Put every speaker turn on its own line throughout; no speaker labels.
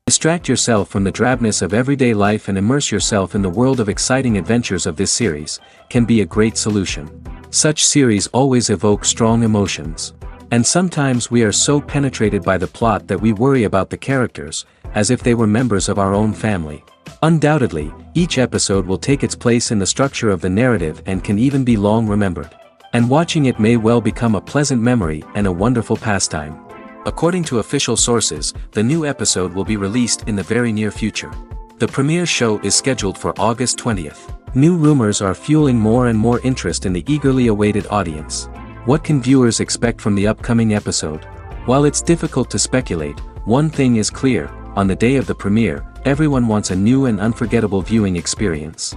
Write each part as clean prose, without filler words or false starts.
Distract yourself from the drabness of everyday life and immerse yourself in the world of exciting adventures of this series, can be a great solution. Such series always evoke strong emotions. And sometimes we are so penetrated by the plot that we worry about the characters, as if they were members of our own family. Undoubtedly, each episode will take its place in the structure of the narrative and can even be long remembered. And watching it may well become a pleasant memory and a wonderful pastime. According to official sources, the new episode will be released in the very near future. The premiere show is scheduled for August 20th. New rumors are fueling more and more interest in the eagerly awaited audience. What can viewers expect from the upcoming episode? While it's difficult to speculate, one thing is clear: on the day of the premiere, everyone wants a new and unforgettable viewing experience.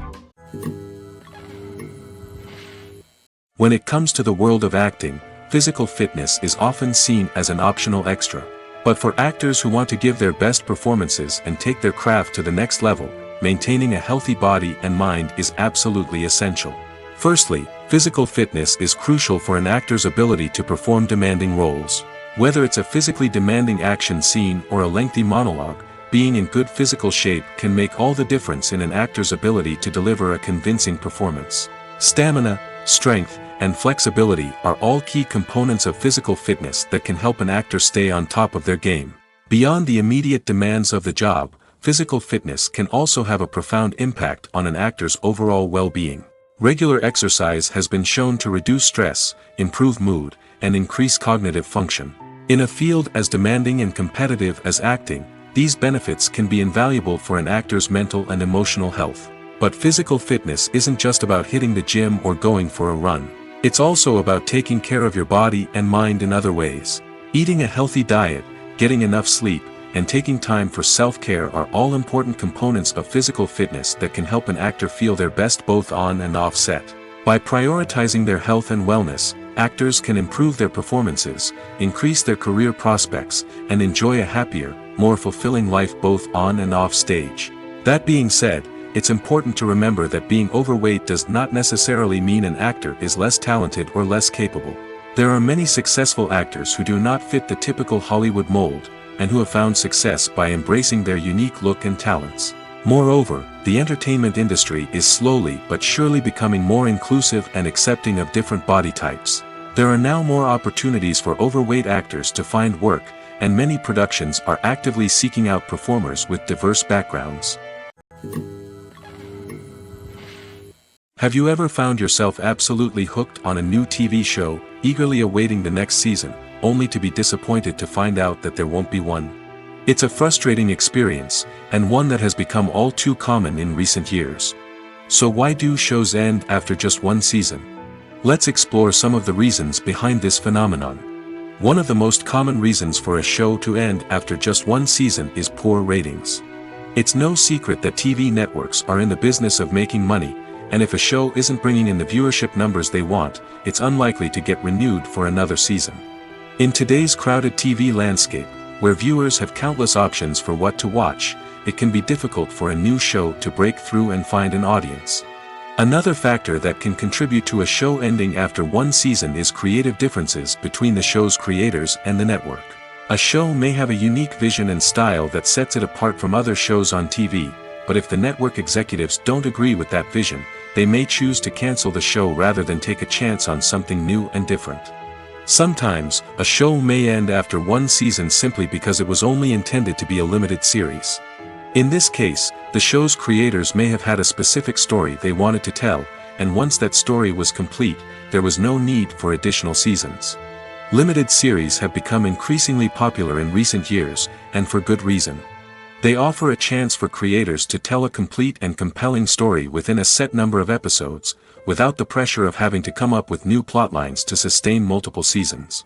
When it comes to the world of acting, physical fitness is often seen as an optional extra. But for actors who want to give their best performances and take their craft to the next level, maintaining a healthy body and mind is absolutely essential. Firstly, physical fitness is crucial for an actor's ability to perform demanding roles. Whether it's a physically demanding action scene or a lengthy monologue, being in good physical shape can make all the difference in an actor's ability to deliver a convincing performance. Stamina, strength, and flexibility are all key components of physical fitness that can help an actor stay on top of their game. Beyond the immediate demands of the job, physical fitness can also have a profound impact on an actor's overall well-being. Regular exercise has been shown to reduce stress, improve mood, and increase cognitive function. In a field as demanding and competitive as acting, these benefits can be invaluable for an actor's mental and emotional health. But physical fitness isn't just about hitting the gym or going for a run. It's also about taking care of your body and mind in other ways. Eating a healthy diet, getting enough sleep, and taking time for self-care are all important components of physical fitness that can help an actor feel their best both on and off set. By prioritizing their health and wellness, actors can improve their performances, increase their career prospects, and enjoy a happier, more fulfilling life both on and off stage. That being said, it's important to remember that being overweight does not necessarily mean an actor is less talented or less capable. There are many successful actors who do not fit the typical Hollywood mold, and who have found success by embracing their unique look and talents. Moreover, the entertainment industry is slowly but surely becoming more inclusive and accepting of different body types. There are now more opportunities for overweight actors to find work, and many productions are actively seeking out performers with diverse backgrounds. Have you ever found yourself absolutely hooked on a new TV show, eagerly awaiting the next season, only to be disappointed to find out that there won't be one? It's a frustrating experience, and one that has become all too common in recent years. So why do shows end after just one season? Let's explore some of the reasons behind this phenomenon. One of the most common reasons for a show to end after just one season is poor ratings. It's no secret that TV networks are in the business of making money, and if a show isn't bringing in the viewership numbers they want, it's unlikely to get renewed for another season. In today's crowded TV landscape, where viewers have countless options for what to watch, it can be difficult for a new show to break through and find an audience. Another factor that can contribute to a show ending after one season is creative differences between the show's creators and the network. A show may have a unique vision and style that sets it apart from other shows on TV, but if the network executives don't agree with that vision, they may choose to cancel the show rather than take a chance on something new and different. Sometimes, a show may end after one season simply because it was only intended to be a limited series. In this case, the show's creators may have had a specific story they wanted to tell, and once that story was complete, there was no need for additional seasons. Limited series have become increasingly popular in recent years, and for good reason. They offer a chance for creators to tell a complete and compelling story within a set number of episodes, without the pressure of having to come up with new plotlines to sustain multiple seasons.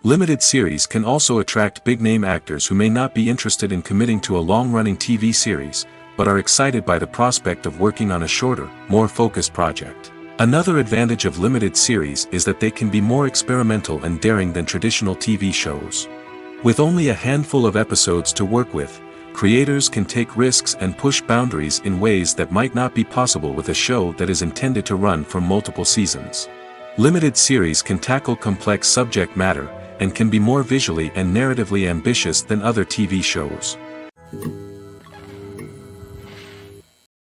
Limited series can also attract big-name actors who may not be interested in committing to a long-running TV series, but are excited by the prospect of working on a shorter, more focused project. Another advantage of limited series is that they can be more experimental and daring than traditional TV shows. With only a handful of episodes to work with, creators can take risks and push boundaries in ways that might not be possible with a show that is intended to run for multiple seasons. Limited series can tackle complex subject matter, and can be more visually and narratively ambitious than other TV shows.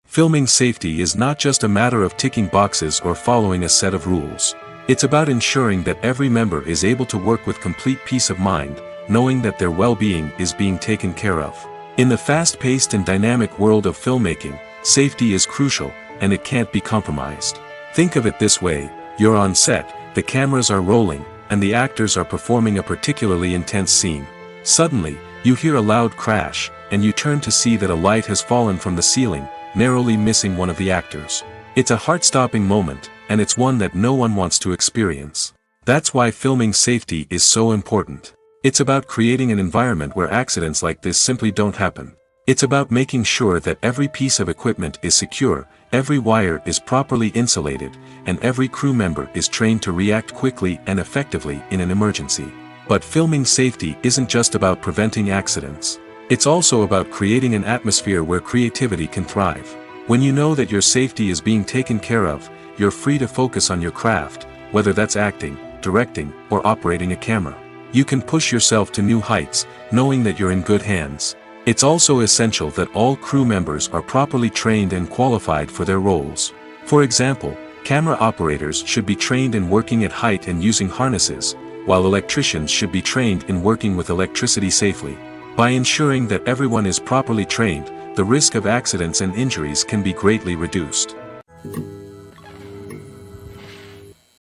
Filming safety is not just a matter of ticking boxes or following a set of rules. It's about ensuring that every member is able to work with complete peace of mind, knowing that their well-being is being taken care of. In the fast-paced and dynamic world of filmmaking, safety is crucial, and it can't be compromised. Think of it this way: you're on set, the cameras are rolling, and the actors are performing a particularly intense scene. Suddenly, you hear a loud crash, and you turn to see that a light has fallen from the ceiling, narrowly missing one of the actors. It's a heart-stopping moment, and it's one that no one wants to experience. That's why filming safety is so important. It's about creating an environment where accidents like this simply don't happen. It's about making sure that every piece of equipment is secure, every wire is properly insulated, and every crew member is trained to react quickly and effectively in an emergency. But filming safety isn't just about preventing accidents. It's also about creating an atmosphere where creativity can thrive. When you know that your safety is being taken care of, you're free to focus on your craft, whether that's acting, directing, or operating a camera. You can push yourself to new heights, knowing that you're in good hands. It's also essential that all crew members are properly trained and qualified for their roles. For example, camera operators should be trained in working at height and using harnesses, while electricians should be trained in working with electricity safely. By ensuring that everyone is properly trained, the risk of accidents and injuries can be greatly reduced.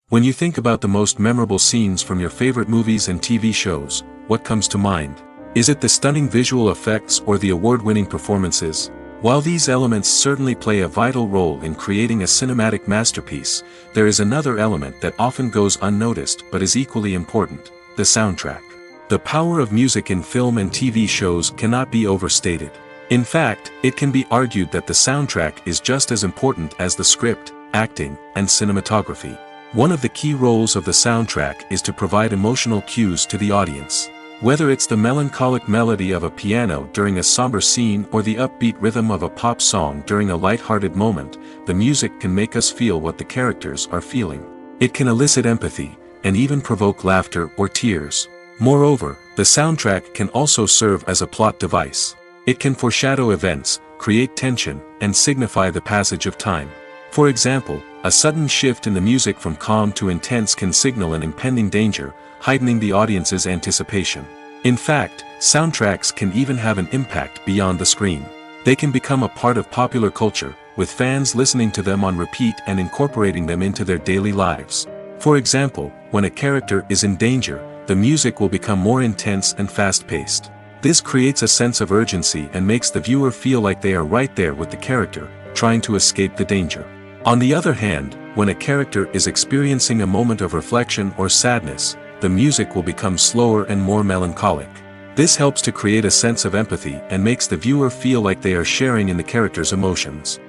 When you think about the most memorable scenes from your favorite movies and TV shows, what comes to mind? Is it the stunning visual effects or the award-winning performances? While these elements certainly play a vital role in creating a cinematic masterpiece, there is another element that often goes unnoticed but is equally important: the soundtrack. The power of music in film and TV shows cannot be overstated. In fact, it can be argued that the soundtrack is just as important as the script, acting, and cinematography. One of the key roles of the soundtrack is to provide emotional cues to the audience. Whether it's the melancholic melody of a piano during a somber scene or the upbeat rhythm of a pop song during a light-hearted moment, the music can make us feel what the characters are feeling. It can elicit empathy, and even provoke laughter or tears. Moreover, the soundtrack can also serve as a plot device. It can foreshadow events, create tension, and signify the passage of time. For example, a sudden shift in the music from calm to intense can signal an impending danger, heightening the audience's anticipation. In fact, soundtracks can even have an impact beyond the screen. They can become a part of popular culture, with fans listening to them on repeat and incorporating them into their daily lives. For example, when a character is in danger, the music will become more intense and fast-paced. This creates a sense of urgency and makes the viewer feel like they are right there with the character, trying to escape the danger. On the other hand, when a character is experiencing a moment of reflection or sadness, the music will become slower and more melancholic. This helps to create a sense of empathy and makes the viewer feel like they are sharing in the character's emotions.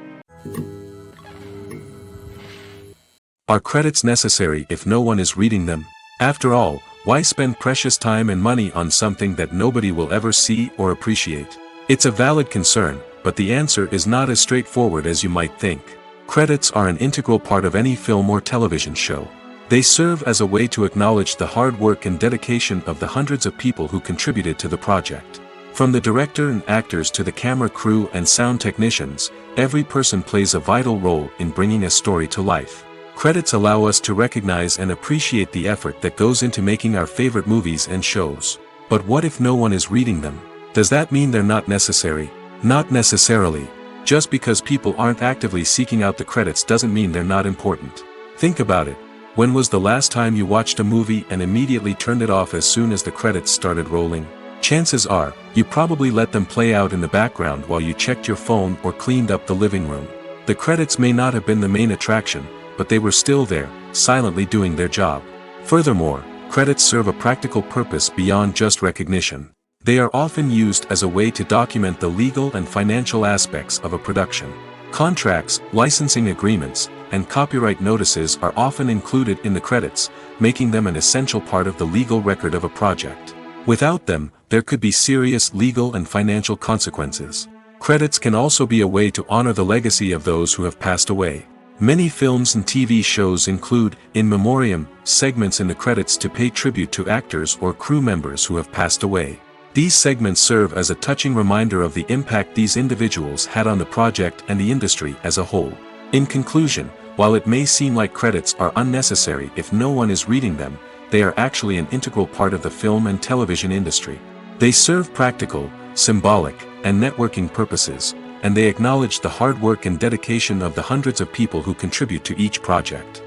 Are credits necessary if no one is reading them? After all, why spend precious time and money on something that nobody will ever see or appreciate? It's a valid concern, but the answer is not as straightforward as you might think. Credits are an integral part of any film or television show. They serve as a way to acknowledge the hard work and dedication of the hundreds of people who contributed to the project. From the director and actors to the camera crew and sound technicians, every person plays a vital role in bringing a story to life. Credits allow us to recognize and appreciate the effort that goes into making our favorite movies and shows. But what if no one is reading them? Does that mean they're not necessary? Not necessarily. Just because people aren't actively seeking out the credits doesn't mean they're not important. Think about it. When was the last time you watched a movie and immediately turned it off as soon as the credits started rolling? Chances are, you probably let them play out in the background while you checked your phone or cleaned up the living room. The credits may not have been the main attraction, but they were still there, silently doing their job. Furthermore, credits serve a practical purpose beyond just recognition. They are often used as a way to document the legal and financial aspects of a production. Contracts, licensing agreements, and copyright notices are often included in the credits, making them an essential part of the legal record of a project. Without them, there could be serious legal and financial consequences. Credits can also be a way to honor the legacy of those who have passed away. Many films and TV shows include, in memoriam, segments in the credits to pay tribute to actors or crew members who have passed away. These segments serve as a touching reminder of the impact these individuals had on the project and the industry as a whole. In conclusion, while it may seem like credits are unnecessary if no one is reading them, they are actually an integral part of the film and television industry. They serve practical, symbolic, and networking purposes, and they acknowledge the hard work and dedication of the hundreds of people who contribute to each project.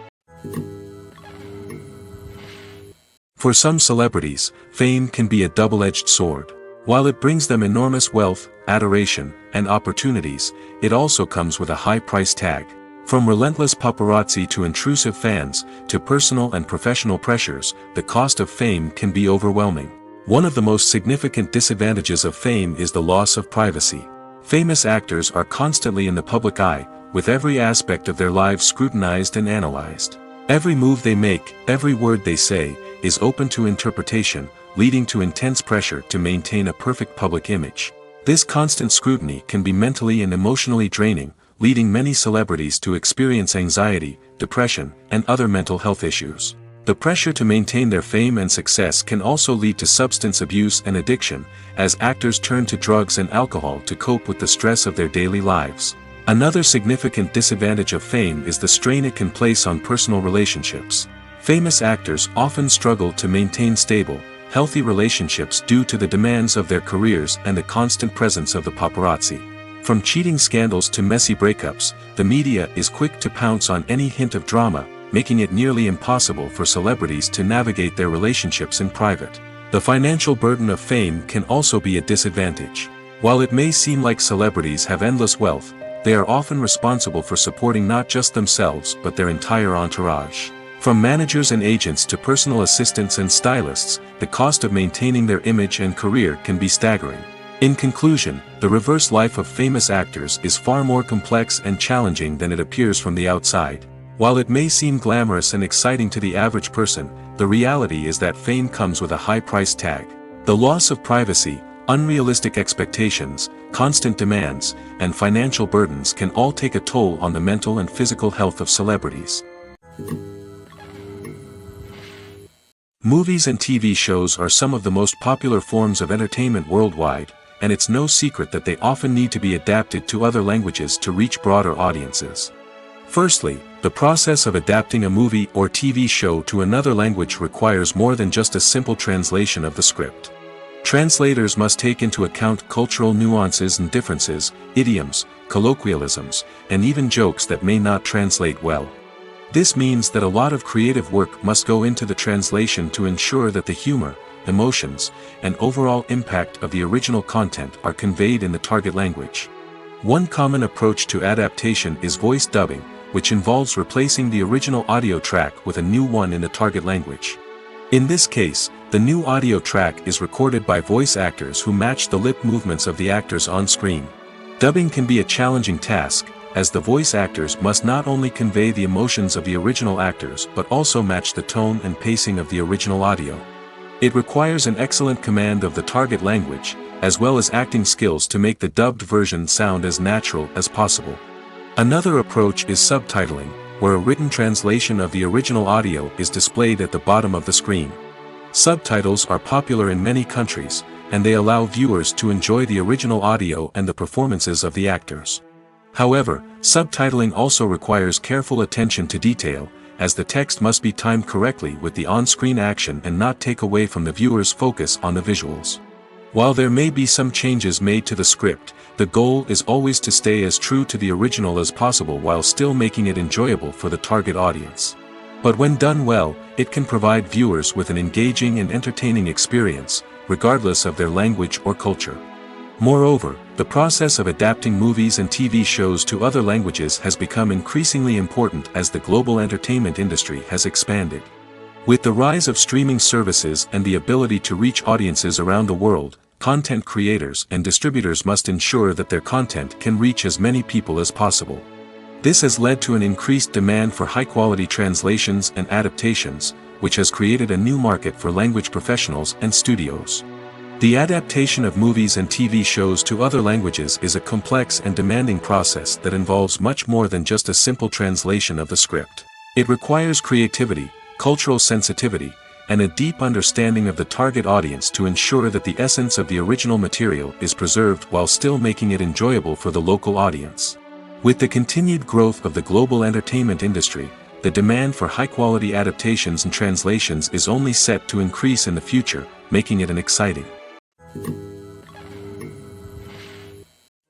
For some celebrities, fame can be a double-edged sword. While it brings them enormous wealth, adoration, and opportunities, it also comes with a high price tag. From relentless paparazzi to intrusive fans, to personal and professional pressures, the cost of fame can be overwhelming. One of the most significant disadvantages of fame is the loss of privacy. Famous actors are constantly in the public eye, with every aspect of their lives scrutinized and analyzed. Every move they make, every word they say, is open to interpretation, leading to intense pressure to maintain a perfect public image. This constant scrutiny can be mentally and emotionally draining, leading many celebrities to experience anxiety, depression, and other mental health issues. The pressure to maintain their fame and success can also lead to substance abuse and addiction, as actors turn to drugs and alcohol to cope with the stress of their daily lives. Another significant disadvantage of fame is the strain it can place on personal relationships. Famous actors often struggle to maintain stable, healthy relationships due to the demands of their careers and the constant presence of the paparazzi. From cheating scandals to messy breakups, the media is quick to pounce on any hint of drama, making it nearly impossible for celebrities to navigate their relationships in private. The financial burden of fame can also be a disadvantage. While it may seem like celebrities have endless wealth, they are often responsible for supporting not just themselves but their entire entourage. From managers and agents to personal assistants and stylists, the cost of maintaining their image and career can be staggering. In conclusion, the reverse life of famous actors is far more complex and challenging than it appears from the outside. While it may seem glamorous and exciting to the average person, the reality is that fame comes with a high price tag. The loss of privacy, unrealistic expectations, constant demands, and financial burdens can all take a toll on the mental and physical health of celebrities. Movies and TV shows are some of the most popular forms of entertainment worldwide, and it's no secret that they often need to be adapted to other languages to reach broader audiences. Firstly, the process of adapting a movie or TV show to another language requires more than just a simple translation of the script. Translators must take into account cultural nuances and differences, idioms, colloquialisms, and even jokes that may not translate well. This means that a lot of creative work must go into the translation to ensure that the humor, emotions, and overall impact of the original content are conveyed in the target language. One common approach to adaptation is voice dubbing, which involves replacing the original audio track with a new one in the target language. In this case, the new audio track is recorded by voice actors who match the lip movements of the actors on screen. Dubbing can be a challenging task, as the voice actors must not only convey the emotions of the original actors but also match the tone and pacing of the original audio. It requires an excellent command of the target language, as well as acting skills to make the dubbed version sound as natural as possible. Another approach is subtitling, where a written translation of the original audio is displayed at the bottom of the screen. Subtitles are popular in many countries, and they allow viewers to enjoy the original audio and the performances of the actors. However, subtitling also requires careful attention to detail, as the text must be timed correctly with the on-screen action and not take away from the viewer's focus on the visuals. While there may be some changes made to the script, the goal is always to stay as true to the original as possible while still making it enjoyable for the target audience. But when done well, it can provide viewers with an engaging and entertaining experience, regardless of their language or culture. Moreover, the process of adapting movies and TV shows to other languages has become increasingly important as the global entertainment industry has expanded. With the rise of streaming services and the ability to reach audiences around the world, content creators and distributors must ensure that their content can reach as many people as possible. This has led to an increased demand for high-quality translations and adaptations, which has created a new market for language professionals and studios. The adaptation of movies and TV shows to other languages is a complex and demanding process that involves much more than just a simple translation of the script. It requires creativity, cultural sensitivity, and a deep understanding of the target audience to ensure that the essence of the original material is preserved while still making it enjoyable for the local audience. With the continued growth of the global entertainment industry, the demand for high-quality adaptations and translations is only set to increase in the future, making it an exciting.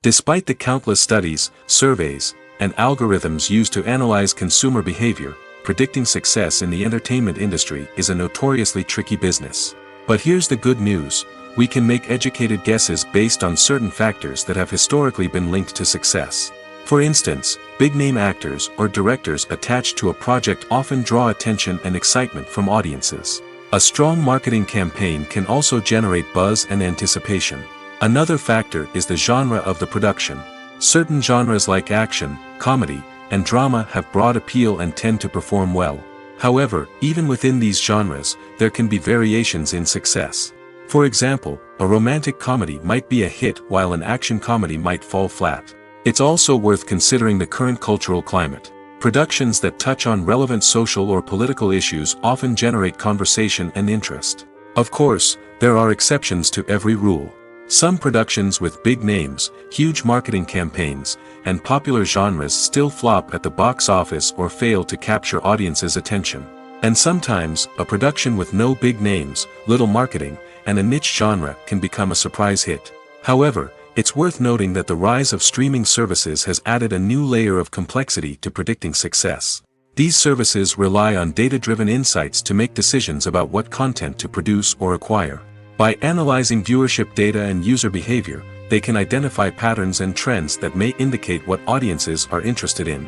Despite the countless studies, surveys, and algorithms used to analyze consumer behavior, predicting success in the entertainment industry is a notoriously tricky business. But here's the good news: we can make educated guesses based on certain factors that have historically been linked to success. For instance, big-name actors or directors attached to a project often draw attention and excitement from audiences. A strong marketing campaign can also generate buzz and anticipation. Another factor is the genre of the production. Certain genres like action, comedy, and drama have broad appeal and tend to perform well. However, even within these genres, there can be variations in success. For example, a romantic comedy might be a hit while an action comedy might fall flat. It's also worth considering the current cultural climate. Productions that touch on relevant social or political issues often generate conversation and interest. Of course, there are exceptions to every rule. Some productions with big names, huge marketing campaigns, and popular genres still flop at the box office or fail to capture audiences' attention. And sometimes, a production with no big names, little marketing, and a niche genre can become a surprise hit. However, it's worth noting that the rise of streaming services has added a new layer of complexity to predicting success. These services rely on data-driven insights to make decisions about what content to produce or acquire. By analyzing viewership data and user behavior, they can identify patterns and trends that may indicate what audiences are interested in.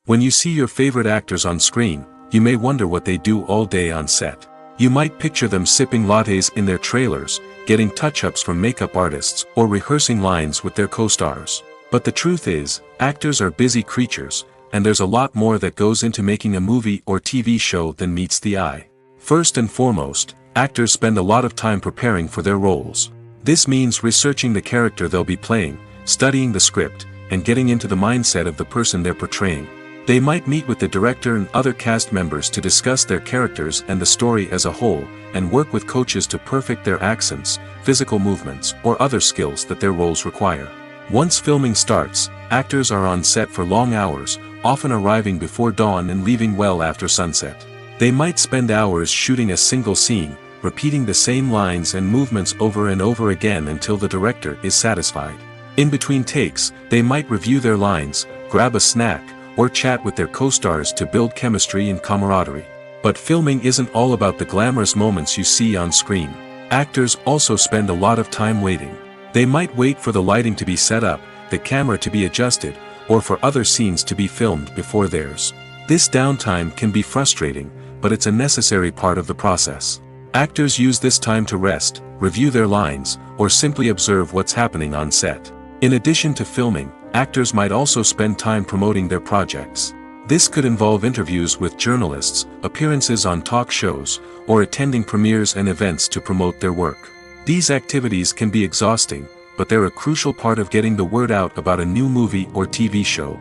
When you see your favorite actors on screen, you may wonder what they do all day on set. You might picture them sipping lattes in their trailers, getting touch-ups from makeup artists, or rehearsing lines with their co-stars. But the truth is, actors are busy creatures, and there's a lot more that goes into making a movie or TV show than meets the eye. First and foremost, actors spend a lot of time preparing for their roles. This means researching the character they'll be playing, studying the script, and getting into the mindset of the person they're portraying. They might meet with the director and other cast members to discuss their characters and the story as a whole, and work with coaches to perfect their accents, physical movements, or other skills that their roles require. Once filming starts, actors are on set for long hours, often arriving before dawn and leaving well after sunset. They might spend hours shooting a single scene, repeating the same lines and movements over and over again until the director is satisfied. In between takes, they might review their lines, grab a snack, or chat with their co-stars to build chemistry and camaraderie. But filming isn't all about the glamorous moments you see on screen. Actors also spend a lot of time waiting. They might wait for the lighting to be set up, the camera to be adjusted, or for other scenes to be filmed before theirs. This downtime can be frustrating, but it's a necessary part of the process. Actors use this time to rest, review their lines, or simply observe what's happening on set. In addition to filming, actors might also spend time promoting their projects. This could involve interviews with journalists, appearances on talk shows, or attending premieres and events to promote their work. These activities can be exhausting, but they're a crucial part of getting the word out about a new movie or TV show.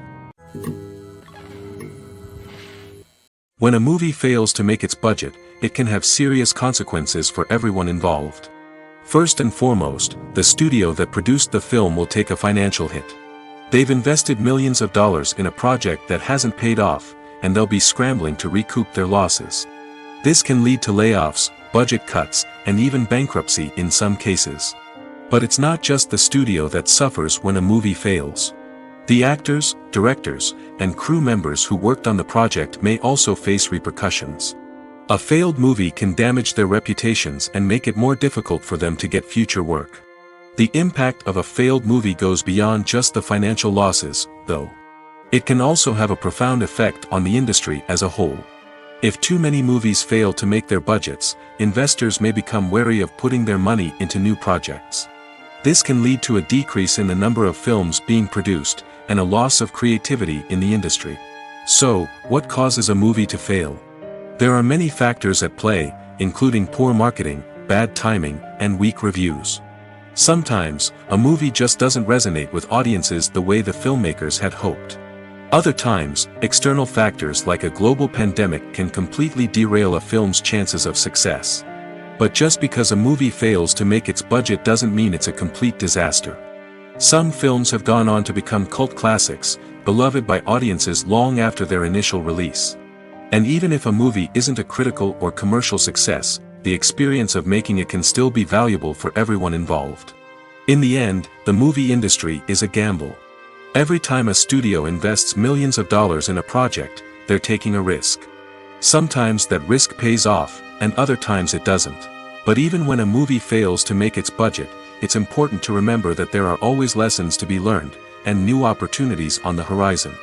When a movie fails to make its budget, it can have serious consequences for everyone involved. First and foremost, the studio that produced the film will take a financial hit. They've invested millions of dollars in a project that hasn't paid off, and they'll be scrambling to recoup their losses. This can lead to layoffs, budget cuts, and even bankruptcy in some cases. But it's not just the studio that suffers when a movie fails. The actors, directors, and crew members who worked on the project may also face repercussions. A failed movie can damage their reputations and make it more difficult for them to get future work. The impact of a failed movie goes beyond just the financial losses, though. It can also have a profound effect on the industry as a whole. If too many movies fail to make their budgets, investors may become wary of putting their money into new projects. This can lead to a decrease in the number of films being produced, and a loss of creativity in the industry. So, what causes a movie to fail? There are many factors at play, including poor marketing, bad timing, and weak reviews. Sometimes, a movie just doesn't resonate with audiences the way the filmmakers had hoped. Other times, external factors like a global pandemic can completely derail a film's chances of success. But just because a movie fails to make its budget doesn't mean it's a complete disaster. Some films have gone on to become cult classics, beloved by audiences long after their initial release. And even if a movie isn't a critical or commercial success, the experience of making it can still be valuable for everyone involved. In the end, the movie industry is a gamble. Every time a studio invests millions of dollars in a project, they're taking a risk. Sometimes that risk pays off, and other times it doesn't. But even when a movie fails to make its budget, it's important to remember that there are always lessons to be learned, and new opportunities on the horizon.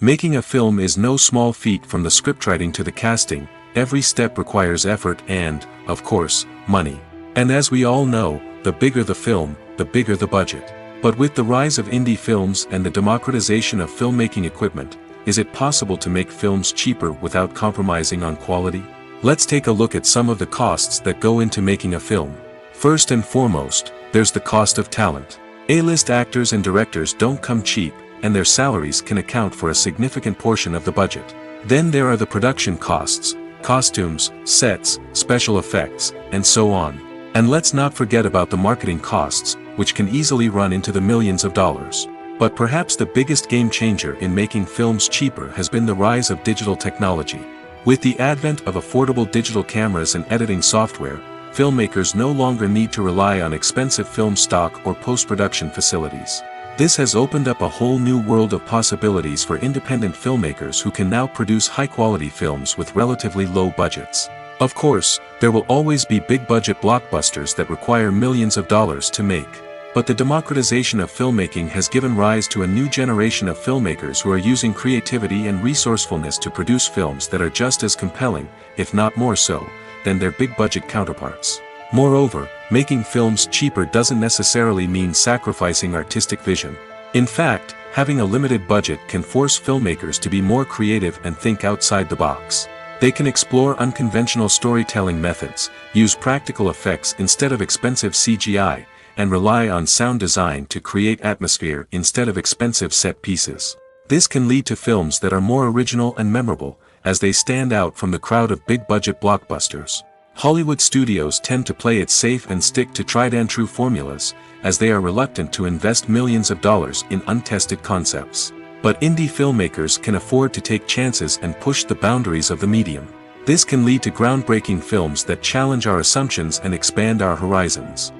Making a film is no small feat. From the scriptwriting to the casting, every step requires effort and, of course, money. And as we all know, the bigger the film, the bigger the budget. But with the rise of indie films and the democratization of filmmaking equipment, is it possible to make films cheaper without compromising on quality? Let's take a look at some of the costs that go into making a film. First and foremost, there's the cost of talent. A-list actors and directors don't come cheap, and their salaries can account for a significant portion of the budget. Then there are the production costs, costumes, sets, special effects, and so on. And let's not forget about the marketing costs, which can easily run into the millions of dollars. But perhaps the biggest game changer in making films cheaper has been the rise of digital technology. With the advent of affordable digital cameras and editing software, filmmakers no longer need to rely on expensive film stock or post-production facilities. This has opened up a whole new world of possibilities for independent filmmakers who can now produce high-quality films with relatively low budgets. Of course, there will always be big-budget blockbusters that require millions of dollars to make. But the democratization of filmmaking has given rise to a new generation of filmmakers who are using creativity and resourcefulness to produce films that are just as compelling, if not more so, than their big-budget counterparts. Moreover, making films cheaper doesn't necessarily mean sacrificing artistic vision. In fact, having a limited budget can force filmmakers to be more creative and think outside the box. They can explore unconventional storytelling methods, use practical effects instead of expensive CGI, and rely on sound design to create atmosphere instead of expensive set pieces. This can lead to films that are more original and memorable, as they stand out from the crowd of big-budget blockbusters. Hollywood studios tend to play it safe and stick to tried-and-true formulas, as they are reluctant to invest millions of dollars in untested concepts. But indie filmmakers can afford to take chances and push the boundaries of the medium. This can lead to groundbreaking films that challenge our assumptions and expand our horizons.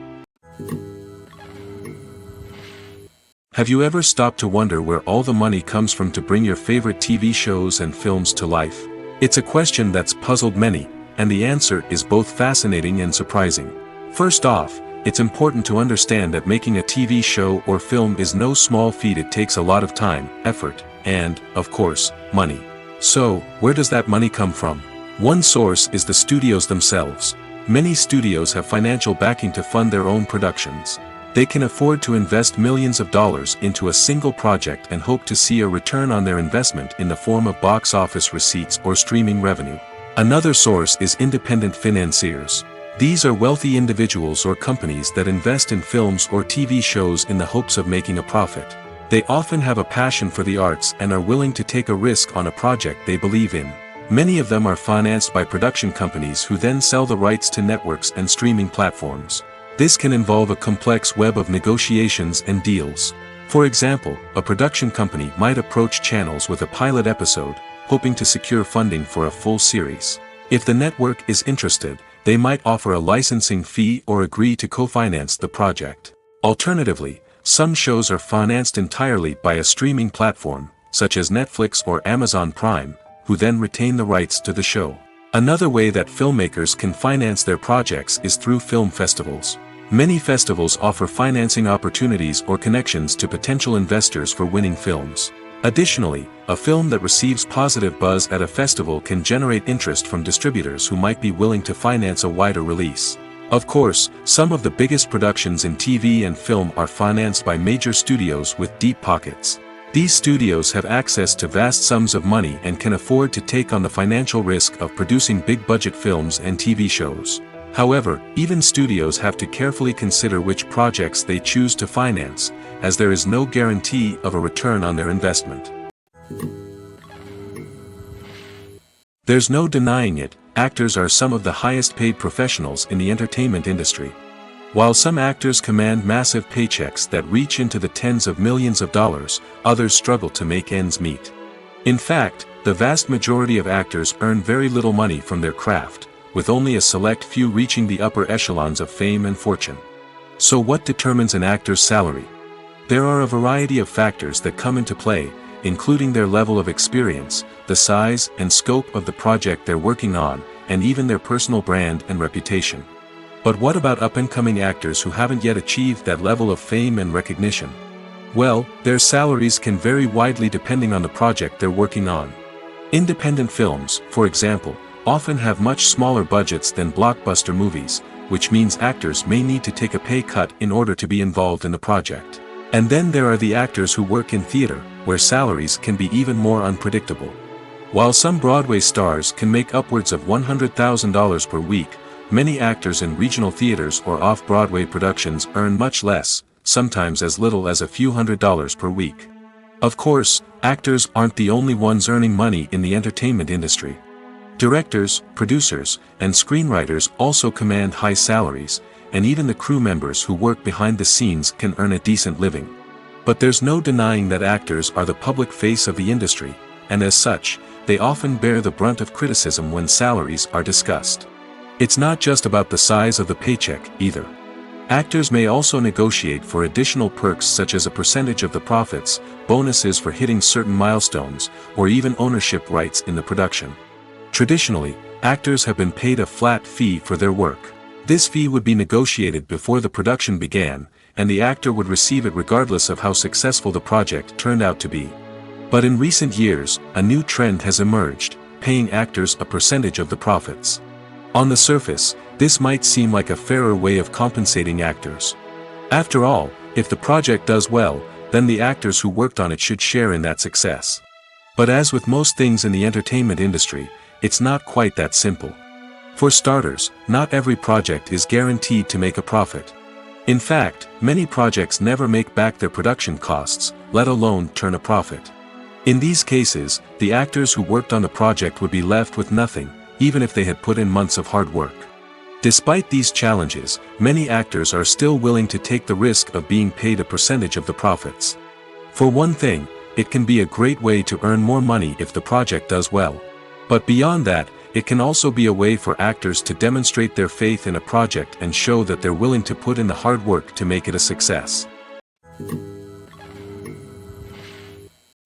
Have you ever stopped to wonder where all the money comes from to bring your favorite TV shows and films to life? It's a question that's puzzled many, and the answer is both fascinating and surprising. First off, it's important to understand that making a TV show or film is no small feat. It takes a lot of time, effort, and, of course, money. So, where does that money come from? One source is the studios themselves. Many studios have financial backing to fund their own productions. They can afford to invest millions of dollars into a single project and hope to see a return on their investment in the form of box office receipts or streaming revenue. Another source is independent financiers. These are wealthy individuals or companies that invest in films or TV shows in the hopes of making a profit. They often have a passion for the arts and are willing to take a risk on a project they believe in. Many of them are financed by production companies who then sell the rights to networks and streaming platforms. This can involve a complex web of negotiations and deals. For example, a production company might approach channels with a pilot episode, hoping to secure funding for a full series. If the network is interested, they might offer a licensing fee or agree to co-finance the project. Alternatively, some shows are financed entirely by a streaming platform, such as Netflix or Amazon Prime, who then retain the rights to the show. Another way that filmmakers can finance their projects is through film festivals. Many festivals offer financing opportunities or connections to potential investors for winning films. Additionally, a film that receives positive buzz at a festival can generate interest from distributors who might be willing to finance a wider release. Of course, some of the biggest productions in TV and film are financed by major studios with deep pockets. These studios have access to vast sums of money and can afford to take on the financial risk of producing big-budget films and TV shows. However, even studios have to carefully consider which projects they choose to finance, as there is no guarantee of a return on their investment. There's no denying it, actors are some of the highest-paid professionals in the entertainment industry. While some actors command massive paychecks that reach into the tens of millions of dollars, others struggle to make ends meet. In fact, the vast majority of actors earn very little money from their craft, with only a select few reaching the upper echelons of fame and fortune. So what determines an actor's salary? There are a variety of factors that come into play, including their level of experience, the size and scope of the project they're working on, and even their personal brand and reputation. But what about up-and-coming actors who haven't yet achieved that level of fame and recognition? Well, their salaries can vary widely depending on the project they're working on. Independent films, for example, often have much smaller budgets than blockbuster movies, which means actors may need to take a pay cut in order to be involved in the project. And then there are the actors who work in theater, where salaries can be even more unpredictable. While some Broadway stars can make upwards of $100,000 per week, many actors in regional theaters or off-Broadway productions earn much less, sometimes as little as a few $100s per week. Of course, actors aren't the only ones earning money in the entertainment industry. Directors, producers, and screenwriters also command high salaries, and even the crew members who work behind the scenes can earn a decent living. But there's no denying that actors are the public face of the industry, and as such, they often bear the brunt of criticism when salaries are discussed. It's not just about the size of the paycheck, either. Actors may also negotiate for additional perks such as a percentage of the profits, bonuses for hitting certain milestones, or even ownership rights in the production. Traditionally, actors have been paid a flat fee for their work. This fee would be negotiated before the production began, and the actor would receive it regardless of how successful the project turned out to be. But in recent years, a new trend has emerged, paying actors a percentage of the profits. On the surface, this might seem like a fairer way of compensating actors. After all, if the project does well, then the actors who worked on it should share in that success. But as with most things in the entertainment industry, it's not quite that simple. For starters, not every project is guaranteed to make a profit. In fact, many projects never make back their production costs, let alone turn a profit. In these cases, the actors who worked on the project would be left with nothing, even if they had put in months of hard work. Despite these challenges, many actors are still willing to take the risk of being paid a percentage of the profits. For one thing, it can be a great way to earn more money if the project does well. But beyond that, it can also be a way for actors to demonstrate their faith in a project and show that they're willing to put in the hard work to make it a success.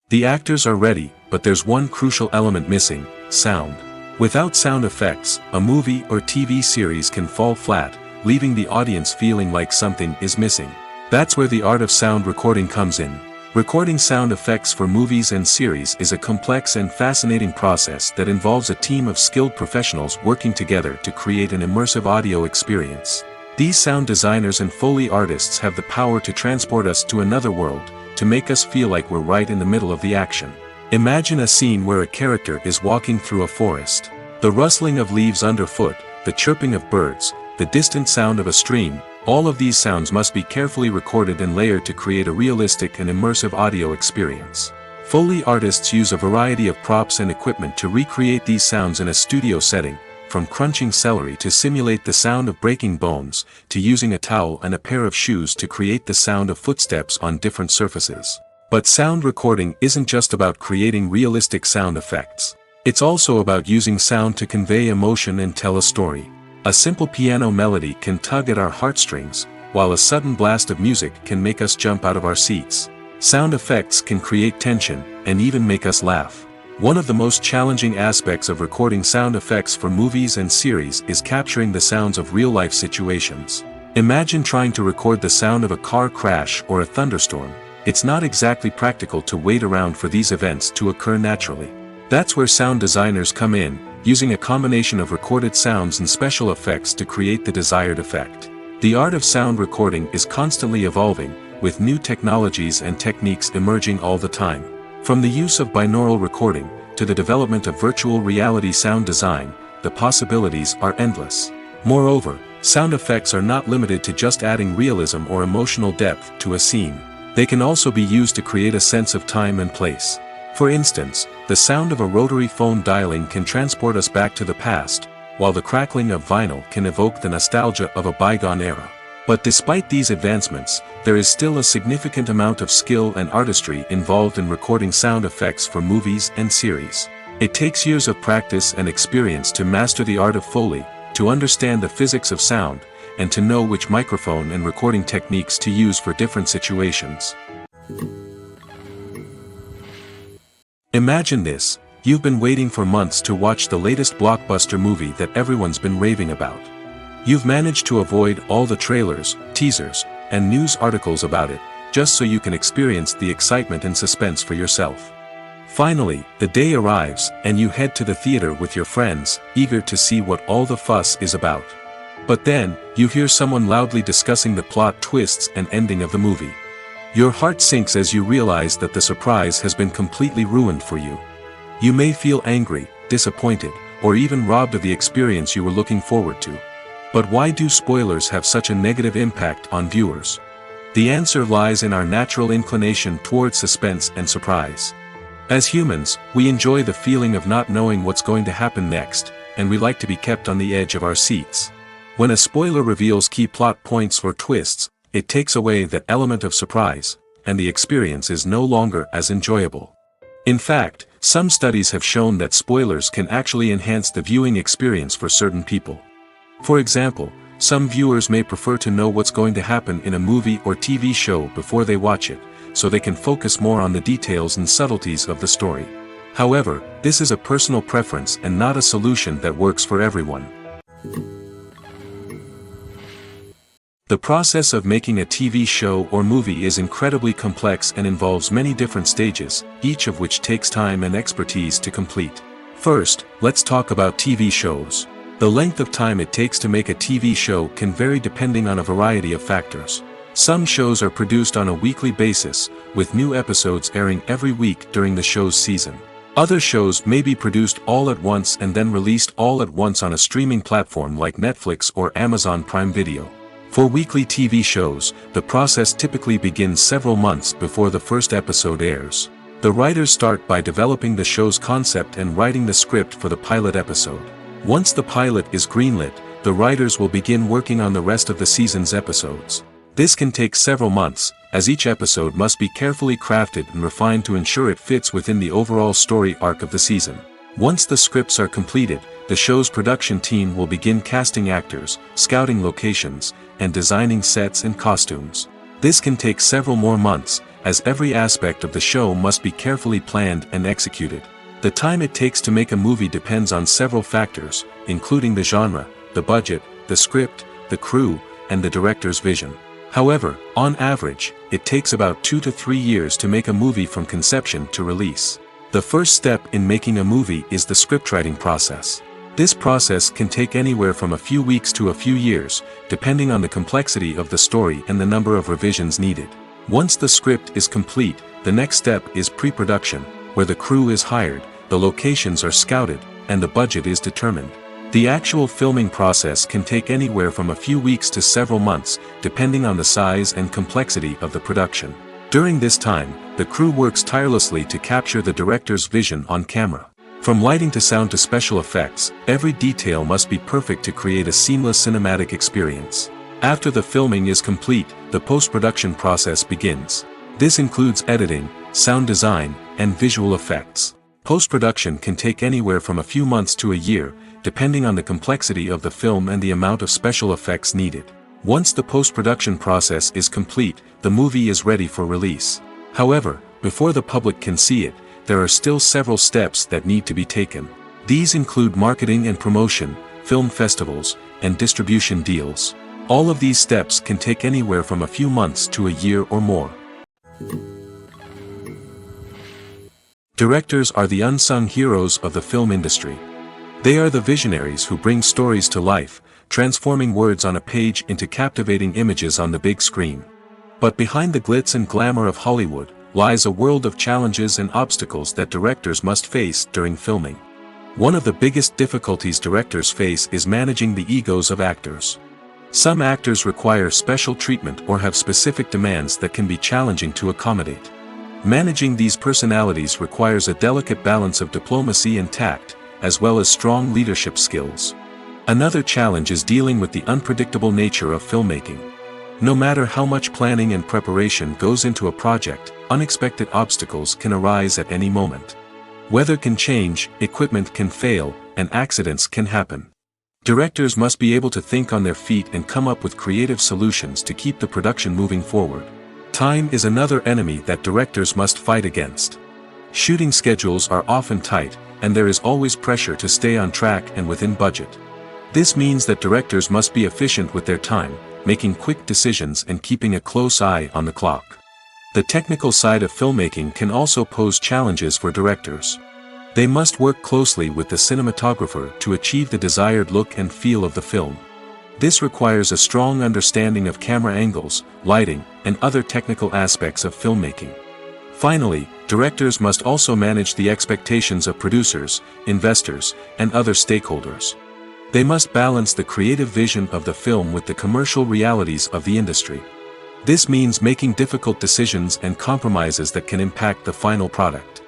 The actors are ready, but there's one crucial element missing: sound. Without sound effects, a movie or TV series can fall flat, leaving the audience feeling like something is missing. That's where the art of sound recording comes in. Recording sound effects for movies and series is a complex and fascinating process that involves a team of skilled professionals working together to create an immersive audio experience. These sound designers and Foley artists have the power to transport us to another world, to make us feel like we're right in the middle of the action. Imagine a scene where a character is walking through a forest. The rustling of leaves underfoot, the chirping of birds, the distant sound of a stream, all of these sounds must be carefully recorded and layered to create a realistic and immersive audio experience. Foley artists use a variety of props and equipment to recreate these sounds in a studio setting, from crunching celery to simulate the sound of breaking bones, to using a towel and a pair of shoes to create the sound of footsteps on different surfaces. But sound recording isn't just about creating realistic sound effects. It's also about using sound to convey emotion and tell a story. A simple piano melody can tug at our heartstrings, while a sudden blast of music can make us jump out of our seats. Sound effects can create tension, and even make us laugh. One of the most challenging aspects of recording sound effects for movies and series is capturing the sounds of real-life situations. Imagine trying to record the sound of a car crash or a thunderstorm. It's not exactly practical to wait around for these events to occur naturally. That's where sound designers come in, using a combination of recorded sounds and special effects to create the desired effect. The art of sound recording is constantly evolving, with new technologies and techniques emerging all the time. From the use of binaural recording, to the development of virtual reality sound design, the possibilities are endless. Moreover, sound effects are not limited to just adding realism or emotional depth to a scene. They can also be used to create a sense of time and place. For instance, the sound of a rotary phone dialing can transport us back to the past, while the crackling of vinyl can evoke the nostalgia of a bygone era. But despite these advancements, there is still a significant amount of skill and artistry involved in recording sound effects for movies and series. It takes years of practice and experience to master the art of Foley, to understand the physics of sound, and to know which microphone and recording techniques to use for different situations. Imagine this: you've been waiting for months to watch the latest blockbuster movie that everyone's been raving about. You've managed to avoid all the trailers, teasers, and news articles about it, just so you can experience the excitement and suspense for yourself. Finally, the day arrives, and you head to the theater with your friends, eager to see what all the fuss is about. But then, you hear someone loudly discussing the plot twists and ending of the movie. Your heart sinks as you realize that the surprise has been completely ruined for you. You may feel angry, disappointed, or even robbed of the experience you were looking forward to. But why do spoilers have such a negative impact on viewers? The answer lies in our natural inclination towards suspense and surprise. As humans, we enjoy the feeling of not knowing what's going to happen next, and we like to be kept on the edge of our seats. When a spoiler reveals key plot points or twists, it takes away that element of surprise, and the experience is no longer as enjoyable. In fact, some studies have shown that spoilers can actually enhance the viewing experience for certain people. For example, some viewers may prefer to know what's going to happen in a movie or TV show before they watch it, so they can focus more on the details and subtleties of the story. However, this is a personal preference and not a solution that works for everyone. The process of making a TV show or movie is incredibly complex and involves many different stages, each of which takes time and expertise to complete. First, let's talk about TV shows. The length of time it takes to make a TV show can vary depending on a variety of factors. Some shows are produced on a weekly basis, with new episodes airing every week during the show's season. Other shows may be produced all at once and then released all at once on a streaming platform like Netflix or Amazon Prime Video. For weekly TV shows, the process typically begins several months before the first episode airs. The writers start by developing the show's concept and writing the script for the pilot episode. Once the pilot is greenlit, the writers will begin working on the rest of the season's episodes. This can take several months, as each episode must be carefully crafted and refined to ensure it fits within the overall story arc of the season. Once the scripts are completed, the show's production team will begin casting actors, scouting locations, and designing sets and costumes. This can take several more months, as every aspect of the show must be carefully planned and executed. The time it takes to make a movie depends on several factors, including the genre, the budget, the script, the crew, and the director's vision. However, on average, it takes about 2 to 3 years to make a movie from conception to release. The first step in making a movie is the scriptwriting process. This process can take anywhere from a few weeks to a few years, depending on the complexity of the story and the number of revisions needed. Once the script is complete, the next step is pre-production, where the crew is hired, the locations are scouted, and the budget is determined. The actual filming process can take anywhere from a few weeks to several months, depending on the size and complexity of the production. During this time, the crew works tirelessly to capture the director's vision on camera. From lighting to sound to special effects, every detail must be perfect to create a seamless cinematic experience. After the filming is complete, the post-production process begins. This includes editing, sound design, and visual effects. Post-production can take anywhere from a few months to a year, depending on the complexity of the film and the amount of special effects needed. Once the post-production process is complete, the movie is ready for release. However, before the public can see it, there are still several steps that need to be taken. These include marketing and promotion, film festivals, and distribution deals. All of these steps can take anywhere from a few months to a year or more. Directors are the unsung heroes of the film industry. They are the visionaries who bring stories to life, transforming words on a page into captivating images on the big screen. But behind the glitz and glamour of Hollywood lies a world of challenges and obstacles that directors must face during filming. One of the biggest difficulties directors face is managing the egos of actors. Some actors require special treatment or have specific demands that can be challenging to accommodate. Managing these personalities requires a delicate balance of diplomacy and tact, as well as strong leadership skills. Another challenge is dealing with the unpredictable nature of filmmaking. No matter how much planning and preparation goes into a project, unexpected obstacles can arise at any moment. Weather can change, equipment can fail, and accidents can happen. Directors must be able to think on their feet and come up with creative solutions to keep the production moving forward. Time is another enemy that directors must fight against. Shooting schedules are often tight, and there is always pressure to stay on track and within budget. This means that directors must be efficient with their time, making quick decisions and keeping a close eye on the clock. The technical side of filmmaking can also pose challenges for directors. They must work closely with the cinematographer to achieve the desired look and feel of the film. This requires a strong understanding of camera angles, lighting, and other technical aspects of filmmaking. Finally, directors must also manage the expectations of producers, investors, and other stakeholders. They must balance the creative vision of the film with the commercial realities of the industry. This means making difficult decisions and compromises that can impact the final product.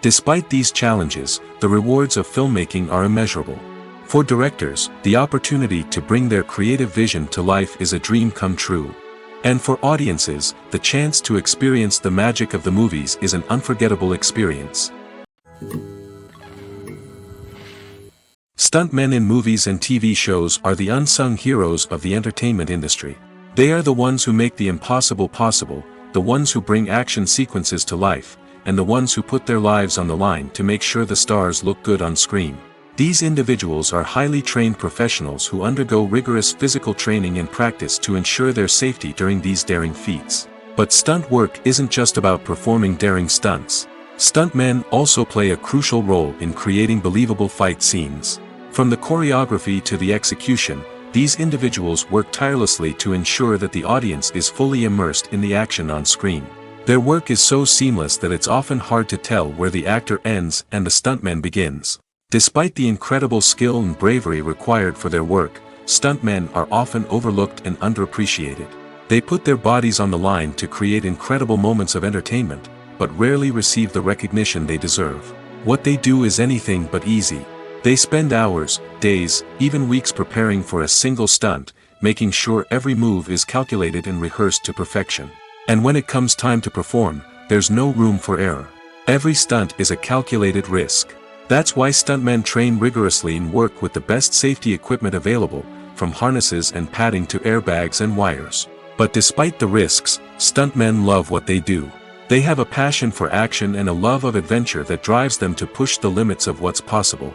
Despite these challenges, the rewards of filmmaking are immeasurable. For directors, the opportunity to bring their creative vision to life is a dream come true. And for audiences, the chance to experience the magic of the movies is an unforgettable experience. Stuntmen in movies and TV shows are the unsung heroes of the entertainment industry. They are the ones who make the impossible possible, the ones who bring action sequences to life, and the ones who put their lives on the line to make sure the stars look good on screen. These individuals are highly trained professionals who undergo rigorous physical training and practice to ensure their safety during these daring feats. But stunt work isn't just about performing daring stunts. Stuntmen also play a crucial role in creating believable fight scenes. From the choreography to the execution, these individuals work tirelessly to ensure that the audience is fully immersed in the action on screen. Their work is so seamless that it's often hard to tell where the actor ends and the stuntman begins. Despite the incredible skill and bravery required for their work, stuntmen are often overlooked and underappreciated. They put their bodies on the line to create incredible moments of entertainment, but rarely receive the recognition they deserve. What they do is anything but easy. They spend hours, days, even weeks preparing for a single stunt, making sure every move is calculated and rehearsed to perfection. And when it comes time to perform, there's no room for error. Every stunt is a calculated risk. That's why stuntmen train rigorously and work with the best safety equipment available, from harnesses and padding to airbags and wires. But despite the risks, stuntmen love what they do. They have a passion for action and a love of adventure that drives them to push the limits of what's possible.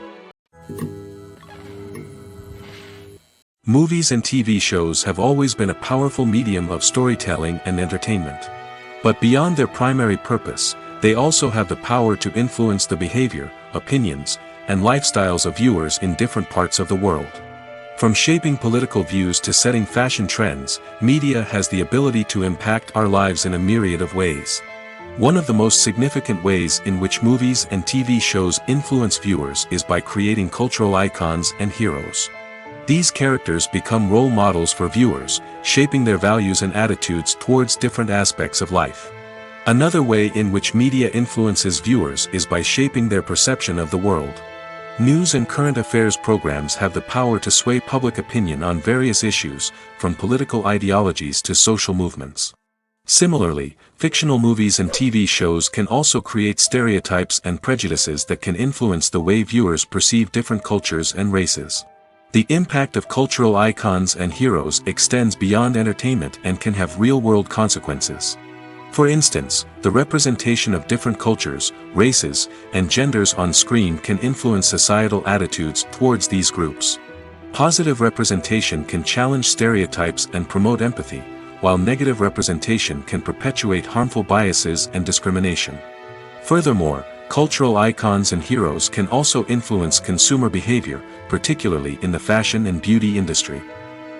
Movies and TV shows have always been a powerful medium of storytelling and entertainment. But beyond their primary purpose, they also have the power to influence the behavior, opinions, and lifestyles of viewers in different parts of the world. From shaping political views to setting fashion trends, media has the ability to impact our lives in a myriad of ways. One of the most significant ways in which movies and TV shows influence viewers is by creating cultural icons and heroes. These characters become role models for viewers, shaping their values and attitudes towards different aspects of life. Another way in which media influences viewers is by shaping their perception of the world. News and current affairs programs have the power to sway public opinion on various issues, from political ideologies to social movements. Similarly, fictional movies and TV shows can also create stereotypes and prejudices that can influence the way viewers perceive different cultures and races. The impact of cultural icons and heroes extends beyond entertainment and can have real-world consequences. For instance, the representation of different cultures, races, and genders on screen can influence societal attitudes towards these groups. Positive representation can challenge stereotypes and promote empathy, while negative representation can perpetuate harmful biases and discrimination. Furthermore, cultural icons and heroes can also influence consumer behavior, particularly in the fashion and beauty industry.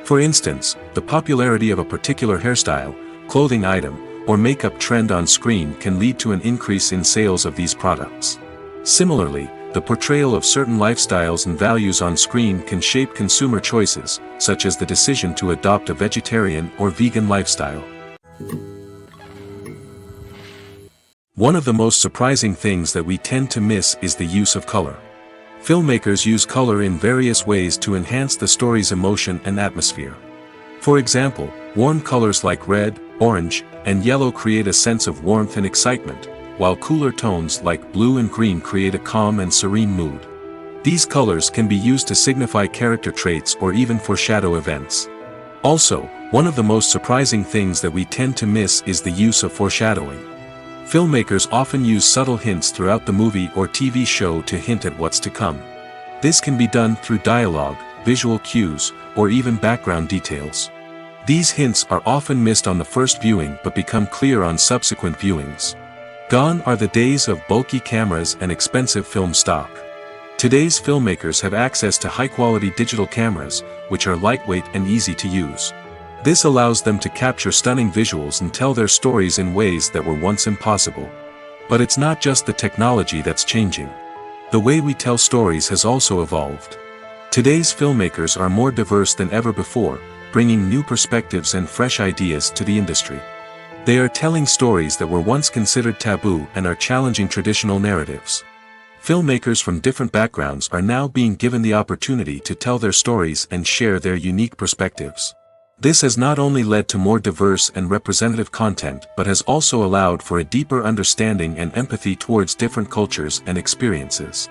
For instance, the popularity of a particular hairstyle, clothing item, or makeup trend on screen can lead to an increase in sales of these products. Similarly, the portrayal of certain lifestyles and values on screen can shape consumer choices, such as the decision to adopt a vegetarian or vegan lifestyle. One of the most surprising things that we tend to miss is the use of color. Filmmakers use color in various ways to enhance the story's emotion and atmosphere. For example, warm colors like red, orange, and yellow create a sense of warmth and excitement, while cooler tones like blue and green create a calm and serene mood. These colors can be used to signify character traits or even foreshadow events. Also, one of the most surprising things that we tend to miss is the use of foreshadowing. Filmmakers often use subtle hints throughout the movie or TV show to hint at what's to come. This can be done through dialogue, visual cues, or even background details. These hints are often missed on the first viewing but become clear on subsequent viewings. Gone are the days of bulky cameras and expensive film stock. Today's filmmakers have access to high-quality digital cameras, which are lightweight and easy to use. This allows them to capture stunning visuals and tell their stories in ways that were once impossible. But it's not just the technology that's changing. The way we tell stories has also evolved. Today's filmmakers are more diverse than ever before, bringing new perspectives and fresh ideas to the industry. They are telling stories that were once considered taboo and are challenging traditional narratives. Filmmakers from different backgrounds are now being given the opportunity to tell their stories and share their unique perspectives. This has not only led to more diverse and representative content but has also allowed for a deeper understanding and empathy towards different cultures and experiences.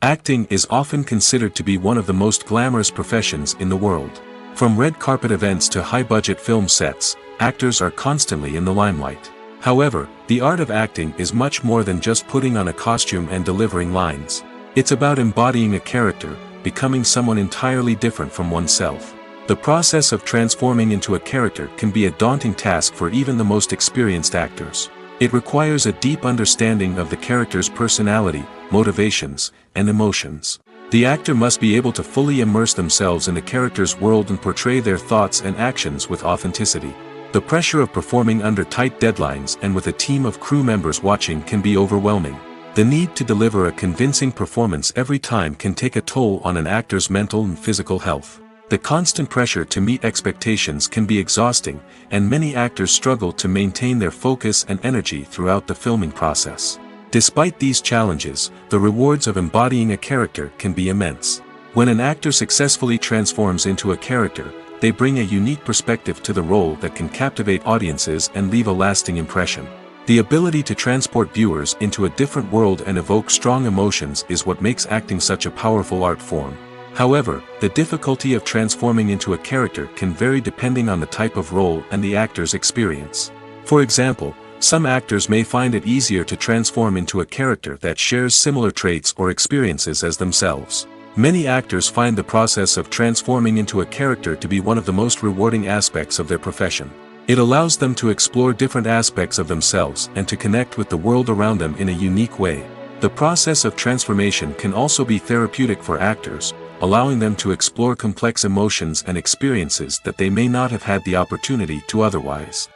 Acting is often considered to be one of the most glamorous professions in the world. From red carpet events to high-budget film sets, actors are constantly in the limelight. However, the art of acting is much more than just putting on a costume and delivering lines. It's about embodying a character, becoming someone entirely different from oneself. The process of transforming into a character can be a daunting task for even the most experienced actors. It requires a deep understanding of the character's personality, motivations, and emotions. The actor must be able to fully immerse themselves in the character's world and portray their thoughts and actions with authenticity. The pressure of performing under tight deadlines and with a team of crew members watching can be overwhelming. The need to deliver a convincing performance every time can take a toll on an actor's mental and physical health. The constant pressure to meet expectations can be exhausting, and many actors struggle to maintain their focus and energy throughout the filming process. Despite these challenges, the rewards of embodying a character can be immense. When an actor successfully transforms into a character, they bring a unique perspective to the role that can captivate audiences and leave a lasting impression. The ability to transport viewers into a different world and evoke strong emotions is what makes acting such a powerful art form. However, the difficulty of transforming into a character can vary depending on the type of role and the actor's experience. For example, some actors may find it easier to transform into a character that shares similar traits or experiences as themselves. Many actors find the process of transforming into a character to be one of the most rewarding aspects of their profession. It allows them to explore different aspects of themselves and to connect with the world around them in a unique way. The process of transformation can also be therapeutic for actors, allowing them to explore complex emotions and experiences that they may not have had the opportunity to otherwise.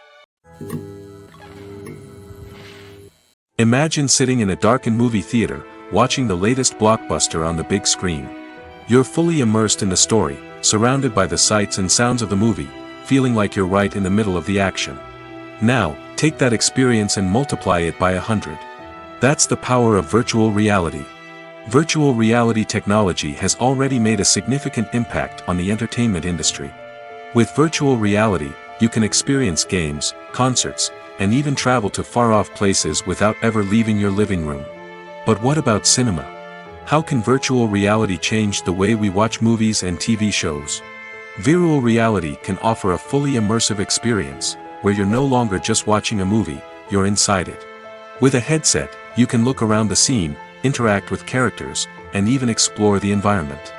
Imagine sitting in a darkened movie theater, watching the latest blockbuster on the big screen. You're fully immersed in the story, surrounded by the sights and sounds of the movie, feeling like you're right in the middle of the action. Now, take that experience and multiply it by 100. That's the power of virtual reality. Virtual reality technology has already made a significant impact on the entertainment industry. With virtual reality, you can experience games, concerts, and even travel to far-off places without ever leaving your living room. But what about cinema? How can virtual reality change the way we watch movies and TV shows? Virtual reality can offer a fully immersive experience, where you're no longer just watching a movie, you're inside it. With a headset, you can look around the scene, interact with characters, and even explore the environment.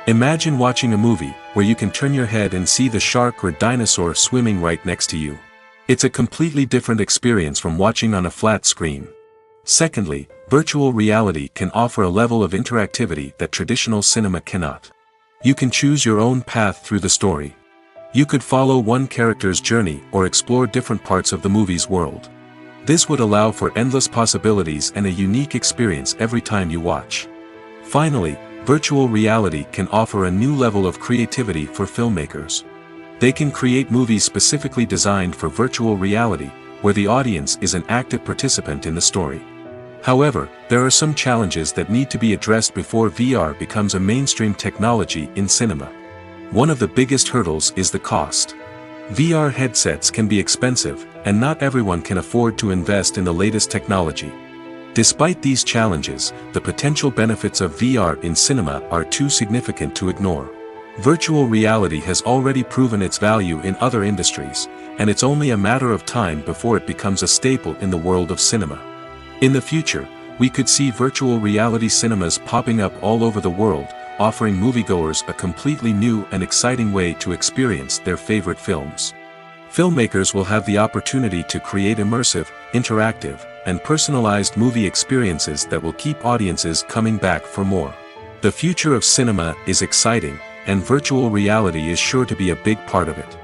Imagine watching a movie, where you can turn your head and see the shark or dinosaur swimming right next to you. It's a completely different experience from watching on a flat screen. Secondly, virtual reality can offer a level of interactivity that traditional cinema cannot. You can choose your own path through the story. You could follow one character's journey or explore different parts of the movie's world. This would allow for endless possibilities and a unique experience every time you watch. Finally, virtual reality can offer a new level of creativity for filmmakers. They can create movies specifically designed for virtual reality, where the audience is an active participant in the story. However, there are some challenges that need to be addressed before VR becomes a mainstream technology in cinema. One of the biggest hurdles is the cost. VR headsets can be expensive, and not everyone can afford to invest in the latest technology. Despite these challenges, the potential benefits of VR in cinema are too significant to ignore. Virtual reality has already proven its value in other industries, and it's only a matter of time before it becomes a staple in the world of cinema. In the future, we could see virtual reality cinemas popping up all over the world, offering moviegoers a completely new and exciting way to experience their favorite films. Filmmakers will have the opportunity to create immersive, interactive, and personalized movie experiences that will keep audiences coming back for more. The future of cinema is exciting, and virtual reality is sure to be a big part of it.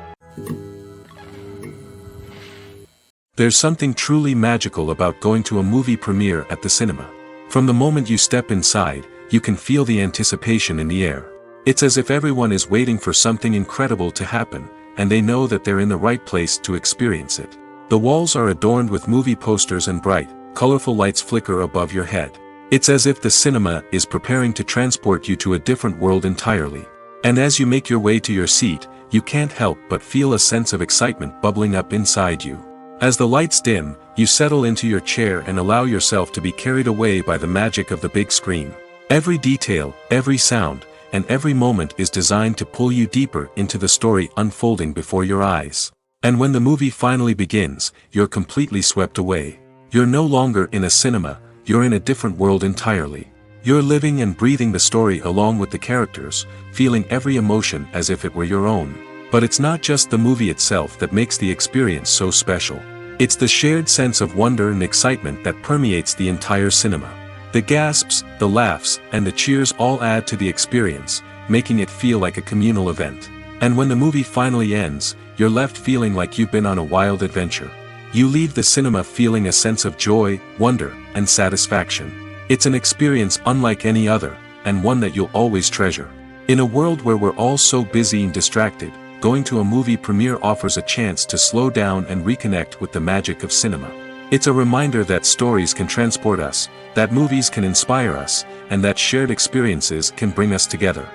There's something truly magical about going to a movie premiere at the cinema. From the moment you step inside, you can feel the anticipation in the air. It's as if everyone is waiting for something incredible to happen, and they know that they're in the right place to experience it. The walls are adorned with movie posters and bright, colorful lights flicker above your head. It's as if the cinema is preparing to transport you to a different world entirely. And as you make your way to your seat, you can't help but feel a sense of excitement bubbling up inside you. As the lights dim, you settle into your chair and allow yourself to be carried away by the magic of the big screen. Every detail, every sound, and every moment is designed to pull you deeper into the story unfolding before your eyes. And when the movie finally begins, you're completely swept away. You're no longer in a cinema, you're in a different world entirely. You're living and breathing the story along with the characters, feeling every emotion as if it were your own. But it's not just the movie itself that makes the experience so special. It's the shared sense of wonder and excitement that permeates the entire cinema. The gasps, the laughs, and the cheers all add to the experience, making it feel like a communal event. And when the movie finally ends, you're left feeling like you've been on a wild adventure. You leave the cinema feeling a sense of joy, wonder, and satisfaction. It's an experience unlike any other, and one that you'll always treasure. In a world where we're all so busy and distracted, going to a movie premiere offers a chance to slow down and reconnect with the magic of cinema. It's a reminder that stories can transport us, that movies can inspire us, and that shared experiences can bring us together.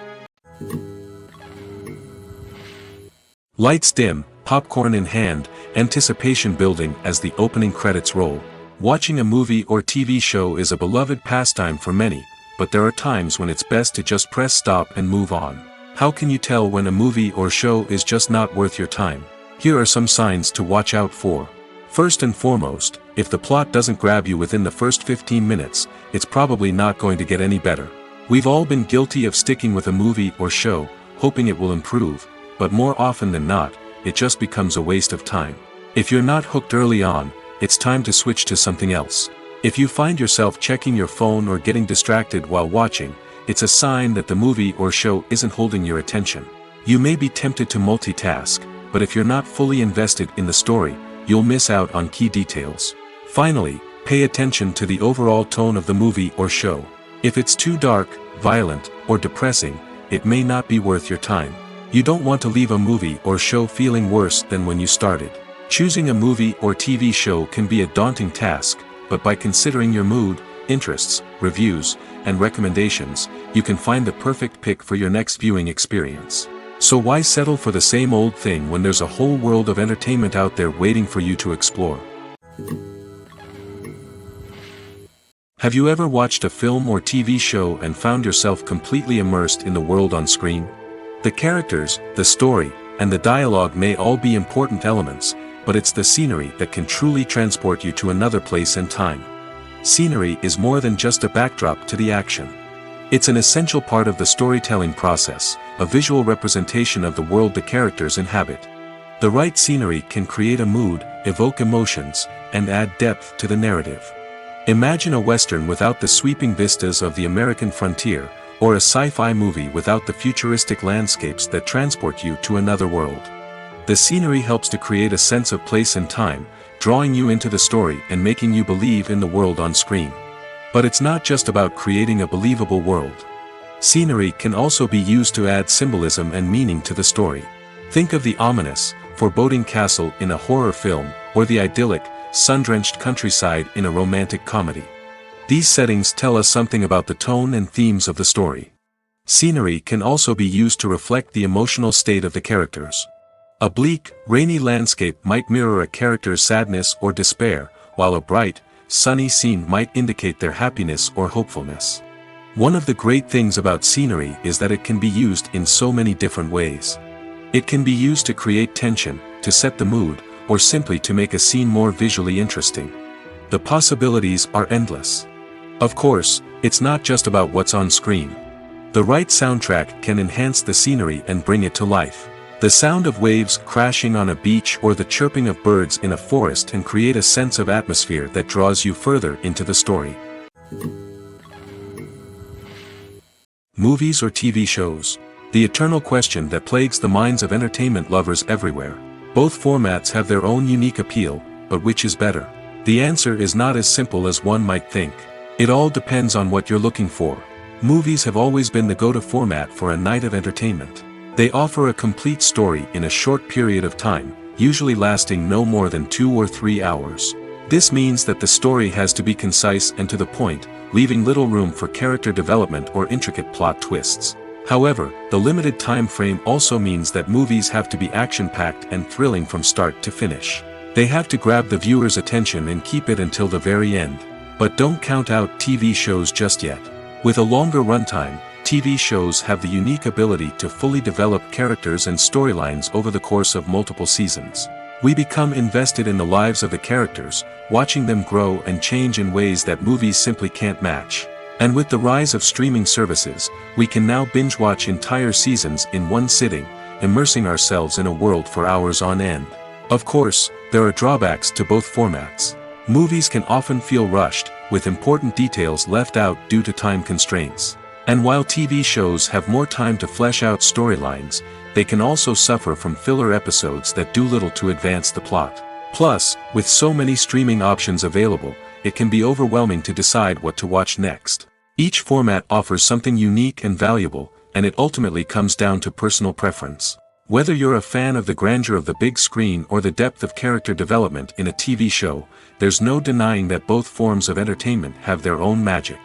Lights dim, popcorn in hand, anticipation building as the opening credits roll. Watching a movie or TV show is a beloved pastime for many, but there are times when it's best to just press stop and move on. How can you tell when a movie or show is just not worth your time? Here are some signs to watch out for. First and foremost, if the plot doesn't grab you within the first 15 minutes, it's probably not going to get any better. We've all been guilty of sticking with a movie or show, hoping it will improve, but more often than not, it just becomes a waste of time. If you're not hooked early on, it's time to switch to something else. If you find yourself checking your phone or getting distracted while watching, it's a sign that the movie or show isn't holding your attention. You may be tempted to multitask, but if you're not fully invested in the story, you'll miss out on key details. Finally, pay attention to the overall tone of the movie or show. If it's too dark, violent, or depressing, it may not be worth your time. You don't want to leave a movie or show feeling worse than when you started. Choosing a movie or TV show can be a daunting task, but by considering your mood, interests, reviews, and recommendations, you can find the perfect pick for your next viewing experience. So why settle for the same old thing when there's a whole world of entertainment out there waiting for you to explore? Have you ever watched a film or TV show and found yourself completely immersed in the world on screen? The characters, the story, and the dialogue may all be important elements, but it's the scenery that can truly transport you to another place and time. Scenery is more than just a backdrop to the action. It's an essential part of the storytelling process, a visual representation of the world the characters inhabit. The right scenery can create a mood, evoke emotions, and add depth to the narrative. Imagine a Western without the sweeping vistas of the American frontier, or a sci-fi movie without the futuristic landscapes that transport you to another world. The scenery helps to create a sense of place and time, drawing you into the story and making you believe in the world on screen. But it's not just about creating a believable world. Scenery can also be used to add symbolism and meaning to the story. Think of the ominous, foreboding castle in a horror film, or the idyllic, sun-drenched countryside in a romantic comedy. These settings tell us something about the tone and themes of the story. Scenery can also be used to reflect the emotional state of the characters. A bleak, rainy landscape might mirror a character's sadness or despair, while a bright, sunny scene might indicate their happiness or hopefulness. One of the great things about scenery is that it can be used in so many different ways. It can be used to create tension, to set the mood, or simply to make a scene more visually interesting. The possibilities are endless. Of course, it's not just about what's on screen. The right soundtrack can enhance the scenery and bring it to life. The sound of waves crashing on a beach or the chirping of birds in a forest can create a sense of atmosphere that draws you further into the story. Movies or TV shows? The eternal question that plagues the minds of entertainment lovers everywhere. Both formats have their own unique appeal, but which is better? The answer is not as simple as one might think. It all depends on what you're looking for. Movies have always been the go-to format for a night of entertainment. They offer a complete story in a short period of time, usually lasting no more than 2 or 3 hours. This means that the story has to be concise and to the point, leaving little room for character development or intricate plot twists. However, the limited time frame also means that movies have to be action-packed and thrilling from start to finish. They have to grab the viewer's attention and keep it until the very end. But don't count out TV shows just yet. With a longer runtime, TV shows have the unique ability to fully develop characters and storylines over the course of multiple seasons. We become invested in the lives of the characters, watching them grow and change in ways that movies simply can't match. And with the rise of streaming services, we can now binge-watch entire seasons in one sitting, immersing ourselves in a world for hours on end. Of course, there are drawbacks to both formats. Movies can often feel rushed, with important details left out due to time constraints. And while TV shows have more time to flesh out storylines, they can also suffer from filler episodes that do little to advance the plot. Plus, with so many streaming options available, it can be overwhelming to decide what to watch next. Each format offers something unique and valuable, and it ultimately comes down to personal preference. Whether you're a fan of the grandeur of the big screen or the depth of character development in a TV show, there's no denying that both forms of entertainment have their own magic.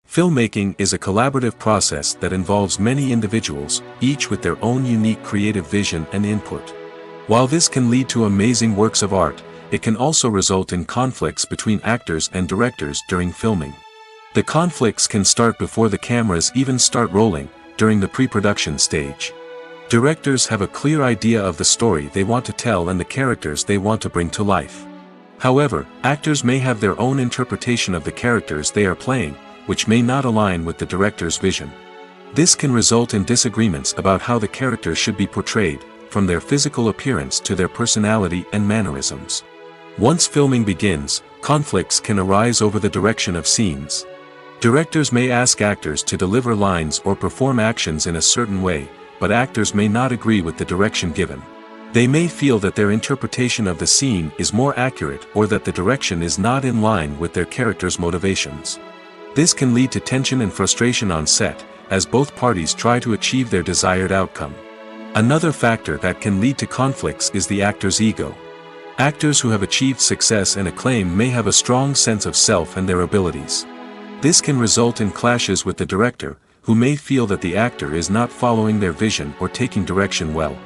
Filmmaking is a collaborative process that involves many individuals, each with their own unique creative vision and input. While this can lead to amazing works of art, it can also result in conflicts between actors and directors during filming. The conflicts can start before the cameras even start rolling, during the pre-production stage. Directors have a clear idea of the story they want to tell and the characters they want to bring to life. However, actors may have their own interpretation of the characters they are playing, which may not align with the director's vision. This can result in disagreements about how the characters should be portrayed, from their physical appearance to their personality and mannerisms. Once filming begins, conflicts can arise over the direction of scenes. Directors may ask actors to deliver lines or perform actions in a certain way, but actors may not agree with the direction given. They may feel that their interpretation of the scene is more accurate or that the direction is not in line with their character's motivations. This can lead to tension and frustration on set, as both parties try to achieve their desired outcome. Another factor that can lead to conflicts is the actor's ego. Actors who have achieved success and acclaim may have a strong sense of self and their abilities. This can result in clashes with the director, who may feel that the actor is not following their vision or taking direction well.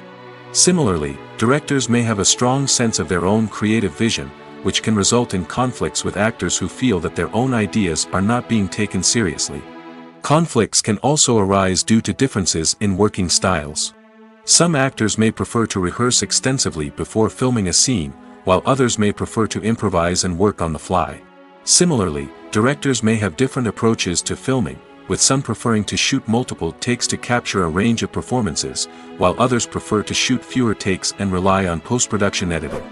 Similarly, directors may have a strong sense of their own creative vision, which can result in conflicts with actors who feel that their own ideas are not being taken seriously. Conflicts can also arise due to differences in working styles. Some actors may prefer to rehearse extensively before filming a scene, while others may prefer to improvise and work on the fly. Similarly, directors may have different approaches to filming, with some preferring to shoot multiple takes to capture a range of performances, while others prefer to shoot fewer takes and rely on post-production editing.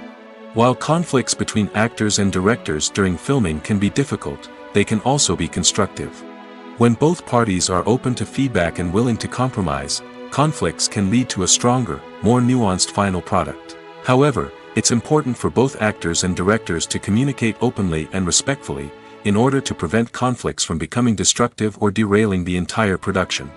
While conflicts between actors and directors during filming can be difficult, they can also be constructive. When both parties are open to feedback and willing to compromise, conflicts can lead to a stronger, more nuanced final product. However, it's important for both actors and directors to communicate openly and respectfully, in order to prevent conflicts from becoming destructive or derailing the entire production.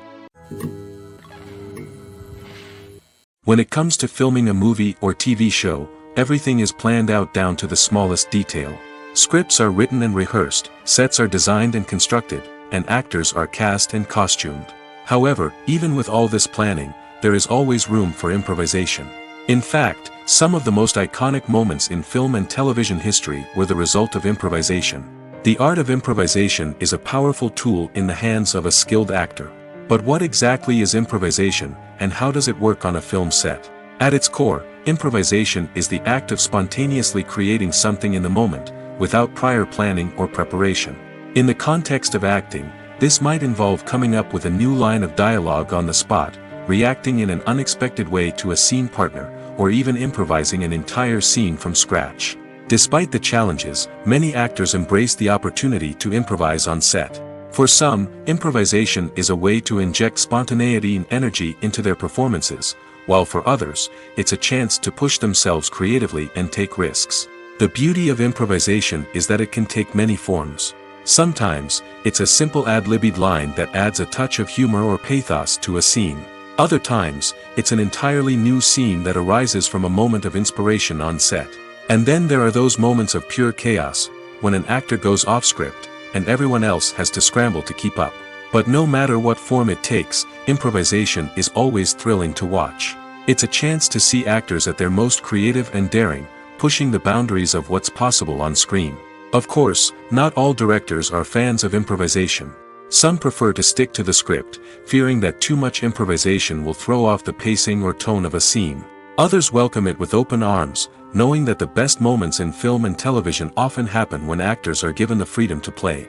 When it comes to filming a movie or TV show, everything is planned out down to the smallest detail. Scripts are written and rehearsed, sets are designed and constructed, and actors are cast and costumed. However, even with all this planning, there is always room for improvisation. In fact, some of the most iconic moments in film and television history were the result of improvisation. The art of improvisation is a powerful tool in the hands of a skilled actor. But what exactly is improvisation, and how does it work on a film set? At its core, improvisation is the act of spontaneously creating something in the moment, without prior planning or preparation. In the context of acting, this might involve coming up with a new line of dialogue on the spot, reacting in an unexpected way to a scene partner, or even improvising an entire scene from scratch. Despite the challenges, many actors embrace the opportunity to improvise on set. For some, improvisation is a way to inject spontaneity and energy into their performances, while for others, it's a chance to push themselves creatively and take risks. The beauty of improvisation is that it can take many forms. Sometimes, it's a simple ad-libbed line that adds a touch of humor or pathos to a scene. Other times, it's an entirely new scene that arises from a moment of inspiration on set. And then there are those moments of pure chaos, when an actor goes off script, and everyone else has to scramble to keep up. But no matter what form it takes, improvisation is always thrilling to watch. It's a chance to see actors at their most creative and daring, pushing the boundaries of what's possible on screen. Of course, not all directors are fans of improvisation. Some prefer to stick to the script, fearing that too much improvisation will throw off the pacing or tone of a scene. Others welcome it with open arms, knowing that the best moments in film and television often happen when actors are given the freedom to play.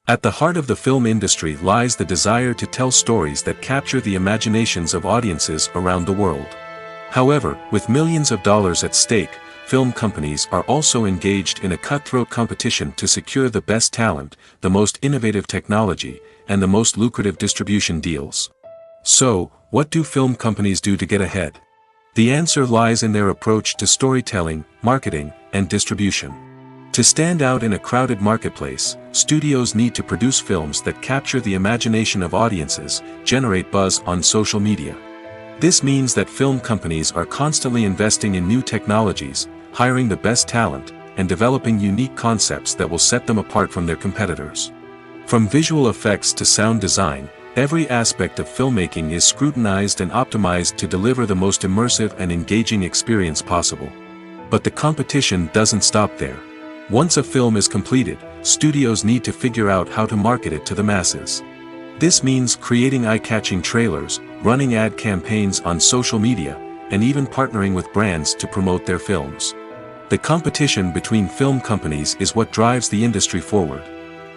At the heart of the film industry lies the desire to tell stories that capture the imaginations of audiences around the world. However, with millions of dollars at stake, film companies are also engaged in a cutthroat competition to secure the best talent, the most innovative technology, and the most lucrative distribution deals. So, what do film companies do to get ahead? The answer lies in their approach to storytelling, marketing, and distribution. To stand out in a crowded marketplace, studios need to produce films that capture the imagination of audiences, generate buzz on social media. This means that film companies are constantly investing in new technologies, hiring the best talent, and developing unique concepts that will set them apart from their competitors. From visual effects to sound design, every aspect of filmmaking is scrutinized and optimized to deliver the most immersive and engaging experience possible. But the competition doesn't stop there. Once a film is completed, studios need to figure out how to market it to the masses. This means creating eye-catching trailers, running ad campaigns on social media, and even partnering with brands to promote their films. The competition between film companies is what drives the industry forward.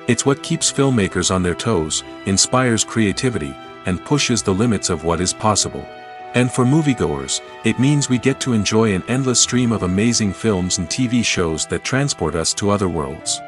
It's what keeps filmmakers on their toes, inspires creativity, and pushes the limits of what is possible. And for moviegoers, it means we get to enjoy an endless stream of amazing films and TV shows that transport us to other worlds.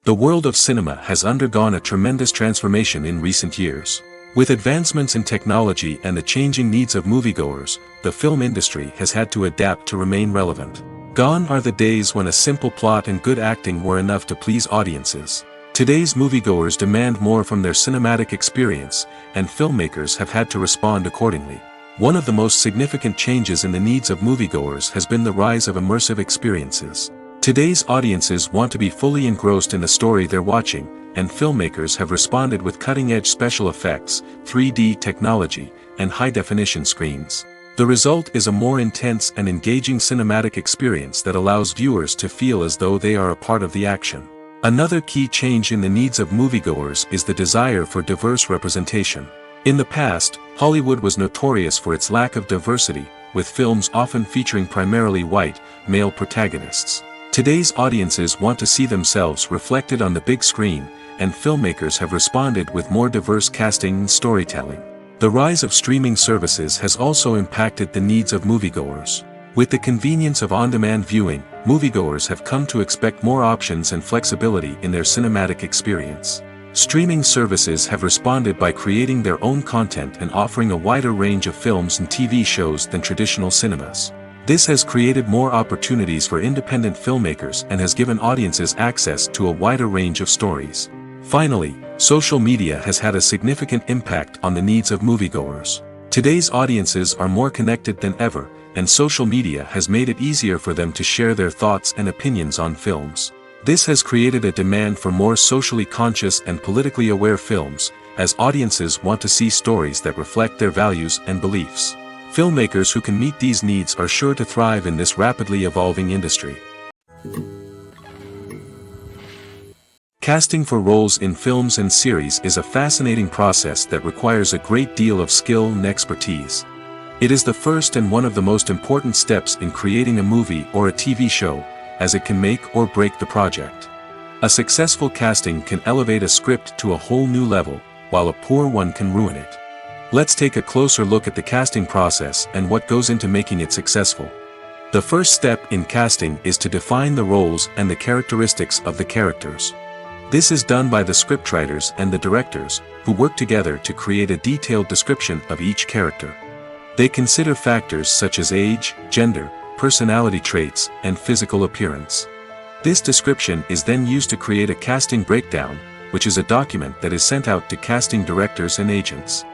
The world of cinema has undergone a tremendous transformation in recent years. With advancements in technology and the changing needs of moviegoers, the film industry has had to adapt to remain relevant. Gone are the days when a simple plot and good acting were enough to please audiences. Today's moviegoers demand more from their cinematic experience, and filmmakers have had to respond accordingly. One of the most significant changes in the needs of moviegoers has been the rise of immersive experiences. Today's audiences want to be fully engrossed in the story they're watching, and filmmakers have responded with cutting-edge special effects, 3D technology, and high-definition screens. The result is a more intense and engaging cinematic experience that allows viewers to feel as though they are a part of the action. Another key change in the needs of moviegoers is the desire for diverse representation. In the past, Hollywood was notorious for its lack of diversity, with films often featuring primarily white, male protagonists. Today's audiences want to see themselves reflected on the big screen, and filmmakers have responded with more diverse casting and storytelling. The rise of streaming services has also impacted the needs of moviegoers. With the convenience of on-demand viewing, moviegoers have come to expect more options and flexibility in their cinematic experience. Streaming services have responded by creating their own content and offering a wider range of films and TV shows than traditional cinemas. This has created more opportunities for independent filmmakers and has given audiences access to a wider range of stories. Finally, social media has had a significant impact on the needs of moviegoers. Today's audiences are more connected than ever, and social media has made it easier for them to share their thoughts and opinions on films. This has created a demand for more socially conscious and politically aware films, as audiences want to see stories that reflect their values and beliefs. Filmmakers who can meet these needs are sure to thrive in this rapidly evolving industry. Casting for roles in films and series is a fascinating process that requires a great deal of skill and expertise. It is the first and one of the most important steps in creating a movie or a TV show, as it can make or break the project. A successful casting can elevate a script to a whole new level, while a poor one can ruin it. Let's take a closer look at the casting process and what goes into making it successful. The first step in casting is to define the roles and the characteristics of the characters. This is done by the scriptwriters and the directors, who work together to create a detailed description of each character. They consider factors such as age, gender, personality traits, and physical appearance. This description is then used to create a casting breakdown, which is a document that is sent out to casting directors and agents.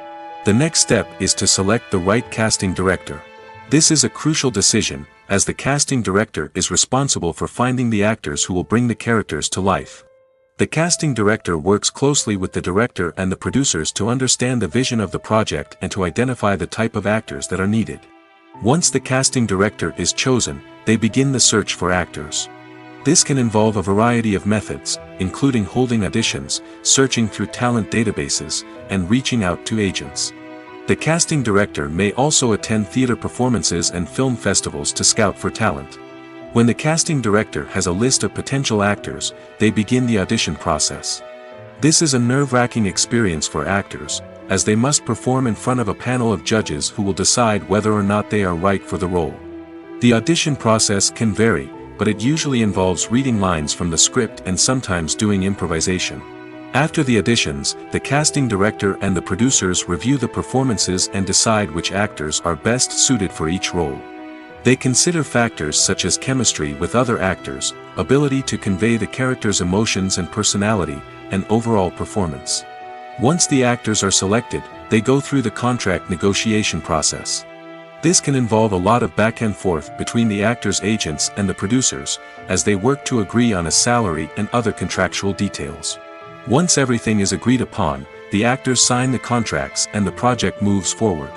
The next step is to select the right casting director. This is a crucial decision, as the casting director is responsible for finding the actors who will bring the characters to life. The casting director works closely with the director and the producers to understand the vision of the project and to identify the type of actors that are needed. Once the casting director is chosen, they begin the search for actors. This can involve a variety of methods, including holding auditions, searching through talent databases, and reaching out to agents. The casting director may also attend theater performances and film festivals to scout for talent. When the casting director has a list of potential actors, they begin the audition process. This is a nerve-wracking experience for actors, as they must perform in front of a panel of judges who will decide whether or not they are right for the role. The audition process can vary, but it usually involves reading lines from the script and sometimes doing improvisation. After the auditions, the casting director and the producers review the performances and decide which actors are best suited for each role. They consider factors such as chemistry with other actors, ability to convey the character's emotions and personality, and overall performance. Once the actors are selected, they go through the contract negotiation process. This can involve a lot of back and forth between the actors' agents and the producers, as they work to agree on a salary and other contractual details. Once everything is agreed upon, the actors sign the contracts and the project moves forward.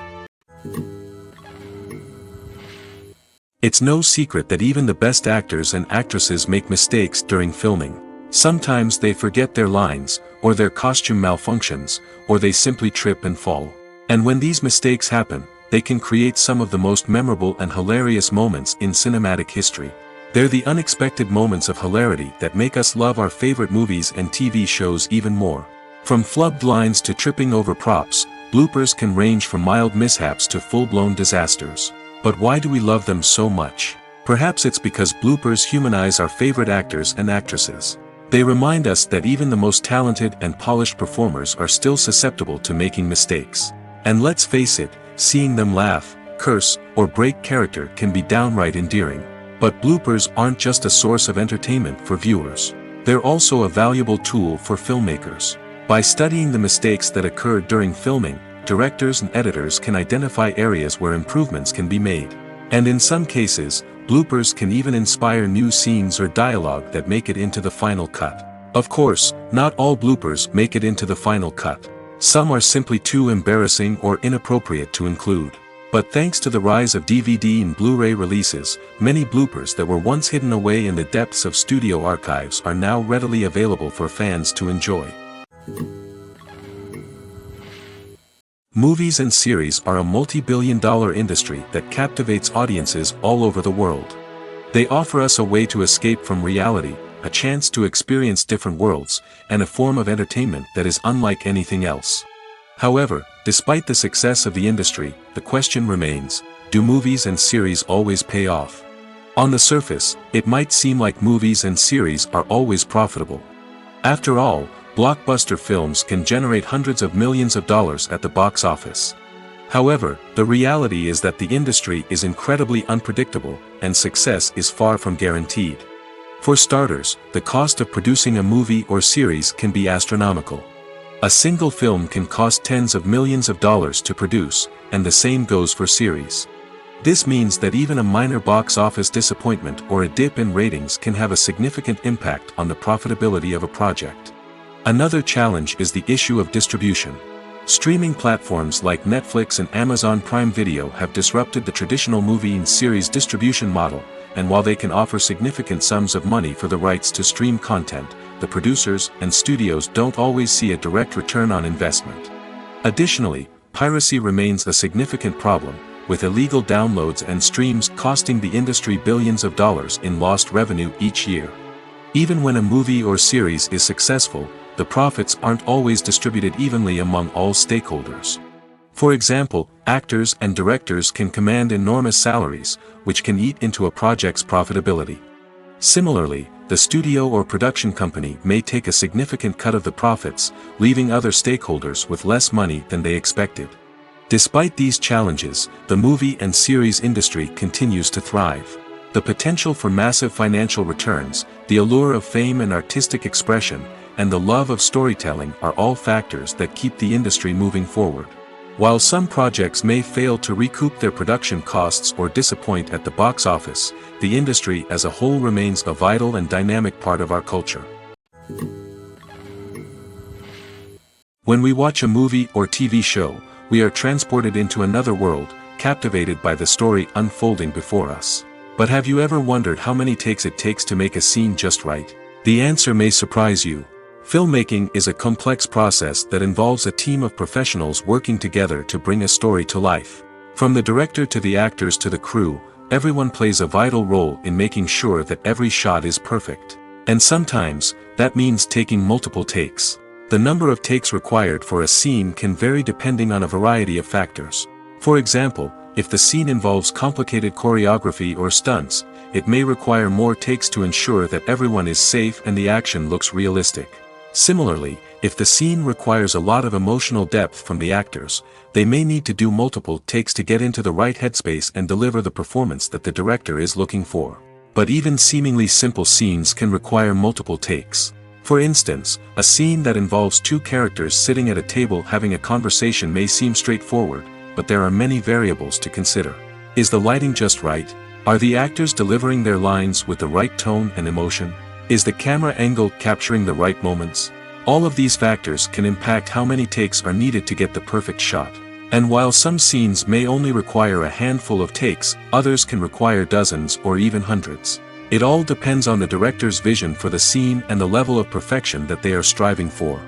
It's no secret that even the best actors and actresses make mistakes during filming. Sometimes they forget their lines, or their costume malfunctions, or they simply trip and fall. And when these mistakes happen, they can create some of the most memorable and hilarious moments in cinematic history. They're the unexpected moments of hilarity that make us love our favorite movies and TV shows even more. From flubbed lines to tripping over props, bloopers can range from mild mishaps to full-blown disasters. But why do we love them so much? Perhaps it's because bloopers humanize our favorite actors and actresses. They remind us that even the most talented and polished performers are still susceptible to making mistakes. And let's face it, seeing them laugh, curse, or break character can be downright endearing. But bloopers aren't just a source of entertainment for viewers. They're also a valuable tool for filmmakers. By studying the mistakes that occurred during filming, directors and editors can identify areas where improvements can be made. And in some cases, bloopers can even inspire new scenes or dialogue that make it into the final cut. Of course, not all bloopers make it into the final cut. Some are simply too embarrassing or inappropriate to include. But thanks to the rise of DVD and Blu-ray releases, many bloopers that were once hidden away in the depths of studio archives are now readily available for fans to enjoy. Movies and series are a multi-billion-dollar industry that captivates audiences all over the world. They offer us a way to escape from reality, a chance to experience different worlds, and a form of entertainment that is unlike anything else. However, despite the success of the industry, the question remains, do movies and series always pay off? On the surface, it might seem like movies and series are always profitable. After all, blockbuster films can generate hundreds of millions of dollars at the box office. However, the reality is that the industry is incredibly unpredictable, and success is far from guaranteed. For starters, the cost of producing a movie or series can be astronomical. A single film can cost tens of millions of dollars to produce, and the same goes for series. This means that even a minor box office disappointment or a dip in ratings can have a significant impact on the profitability of a project. Another challenge is the issue of distribution. Streaming platforms like Netflix and Amazon Prime Video have disrupted the traditional movie and series distribution model, and while they can offer significant sums of money for the rights to stream content, the producers and studios don't always see a direct return on investment. Additionally, piracy remains a significant problem, with illegal downloads and streams costing the industry billions of dollars in lost revenue each year. Even when a movie or series is successful, the profits aren't always distributed evenly among all stakeholders. For example, actors and directors can command enormous salaries, which can eat into a project's profitability. Similarly, the studio or production company may take a significant cut of the profits, leaving other stakeholders with less money than they expected. Despite these challenges, the movie and series industry continues to thrive. The potential for massive financial returns, the allure of fame and artistic expression, and the love of storytelling are all factors that keep the industry moving forward. While some projects may fail to recoup their production costs or disappoint at the box office, the industry as a whole remains a vital and dynamic part of our culture. When we watch a movie or TV show, we are transported into another world, captivated by the story unfolding before us. But have you ever wondered how many takes it takes to make a scene just right? The answer may surprise you. Filmmaking is a complex process that involves a team of professionals working together to bring a story to life. From the director to the actors to the crew, everyone plays a vital role in making sure that every shot is perfect. And sometimes, that means taking multiple takes. The number of takes required for a scene can vary depending on a variety of factors. For example, if the scene involves complicated choreography or stunts, it may require more takes to ensure that everyone is safe and the action looks realistic. Similarly, if the scene requires a lot of emotional depth from the actors, they may need to do multiple takes to get into the right headspace and deliver the performance that the director is looking for. But even seemingly simple scenes can require multiple takes. For instance, a scene that involves two characters sitting at a table having a conversation may seem straightforward, but there are many variables to consider. Is the lighting just right? Are the actors delivering their lines with the right tone and emotion? Is the camera angle capturing the right moments? All of these factors can impact how many takes are needed to get the perfect shot. And while some scenes may only require a handful of takes, others can require dozens or even hundreds. It all depends on the director's vision for the scene and the level of perfection that they are striving for.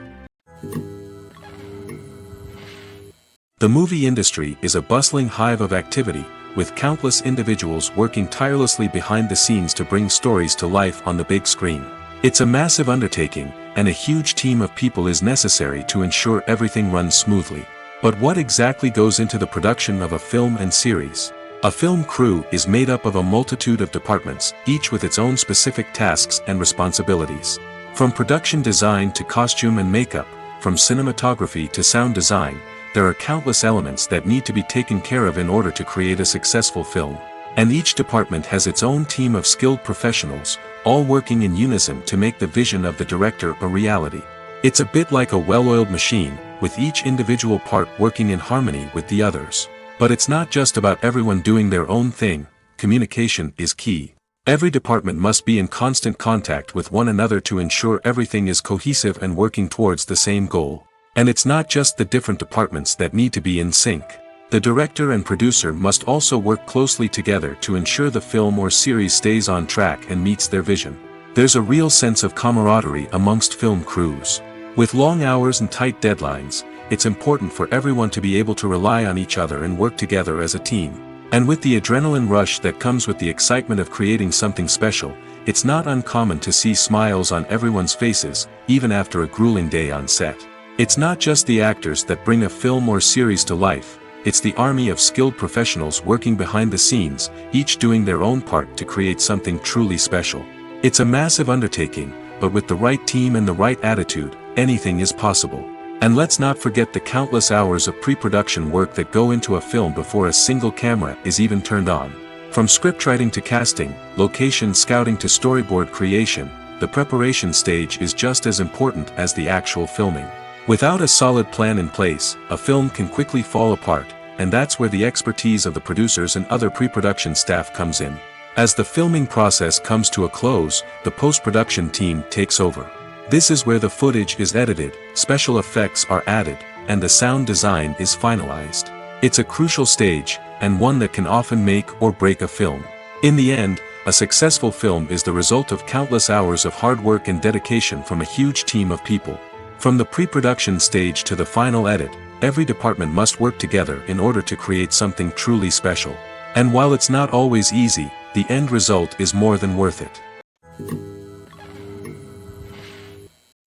The movie industry is a bustling hive of activity, with countless individuals working tirelessly behind the scenes to bring stories to life on the big screen. It's a massive undertaking, and a huge team of people is necessary to ensure everything runs smoothly. But what exactly goes into the production of a film and series? A film crew is made up of a multitude of departments, each with its own specific tasks and responsibilities. From production design to costume and makeup, from cinematography to sound design, there are countless elements that need to be taken care of in order to create a successful film. And each department has its own team of skilled professionals, all working in unison to make the vision of the director a reality. It's a bit like a well-oiled machine, with each individual part working in harmony with the others. But it's not just about everyone doing their own thing. Communication is key. Every department must be in constant contact with one another to ensure everything is cohesive and working towards the same goal. And it's not just the different departments that need to be in sync. The director and producer must also work closely together to ensure the film or series stays on track and meets their vision. There's a real sense of camaraderie amongst film crews. With long hours and tight deadlines, it's important for everyone to be able to rely on each other and work together as a team. And with the adrenaline rush that comes with the excitement of creating something special, it's not uncommon to see smiles on everyone's faces, even after a grueling day on set. It's not just the actors that bring a film or series to life. It's the army of skilled professionals working behind the scenes, each doing their own part to create something truly special. It's a massive undertaking, but with the right team and the right attitude, anything is possible. And let's not forget the countless hours of pre-production work that go into a film before a single camera is even turned on. From scriptwriting to casting, location scouting to storyboard creation, the preparation stage is just as important as the actual filming. Without a solid plan in place, a film can quickly fall apart, and that's where the expertise of the producers and other pre-production staff comes in. As the filming process comes to a close, the post-production team takes over. This is where the footage is edited, special effects are added, and the sound design is finalized. It's a crucial stage, and one that can often make or break a film. In the end, a successful film is the result of countless hours of hard work and dedication from a huge team of people. From the pre-production stage to the final edit, every department must work together in order to create something truly special. And while it's not always easy, the end result is more than worth it.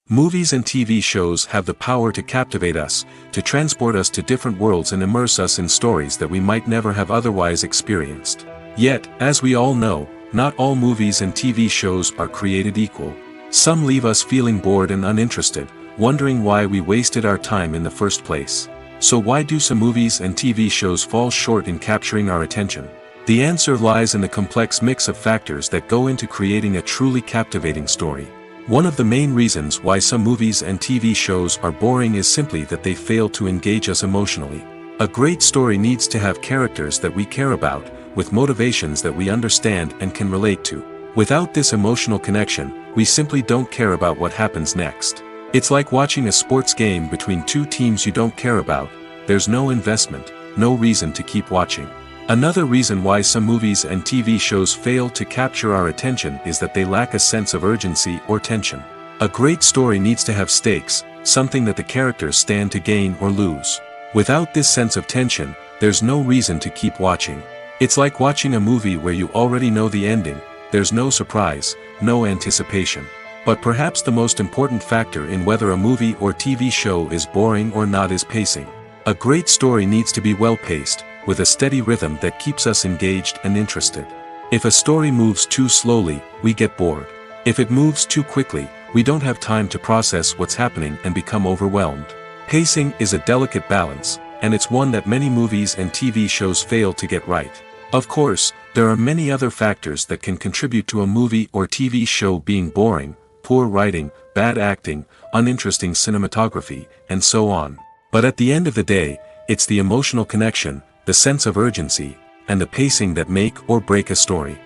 Movies and TV shows have the power to captivate us, to transport us to different worlds and immerse us in stories that we might never have otherwise experienced. Yet, as we all know, not all movies and TV shows are created equal. Some leave us feeling bored and uninterested, wondering why we wasted our time in the first place. So why do some movies and TV shows fall short in capturing our attention? The answer lies in the complex mix of factors that go into creating a truly captivating story. One of the main reasons why some movies and TV shows are boring is simply that they fail to engage us emotionally. A great story needs to have characters that we care about, with motivations that we understand and can relate to. Without this emotional connection, we simply don't care about what happens next. It's like watching a sports game between two teams you don't care about. There's no investment, no reason to keep watching. Another reason why some movies and TV shows fail to capture our attention is that they lack a sense of urgency or tension. A great story needs to have stakes, something that the characters stand to gain or lose. Without this sense of tension, there's no reason to keep watching. It's like watching a movie where you already know the ending. There's no surprise, no anticipation. But perhaps the most important factor in whether a movie or TV show is boring or not is pacing. A great story needs to be well-paced, with a steady rhythm that keeps us engaged and interested. If a story moves too slowly, we get bored. If it moves too quickly, we don't have time to process what's happening and become overwhelmed. Pacing is a delicate balance, and it's one that many movies and TV shows fail to get right. Of course, there are many other factors that can contribute to a movie or TV show being boring: poor writing, bad acting, uninteresting cinematography, and so on. But at the end of the day, it's the emotional connection, the sense of urgency, and the pacing that make or break a story.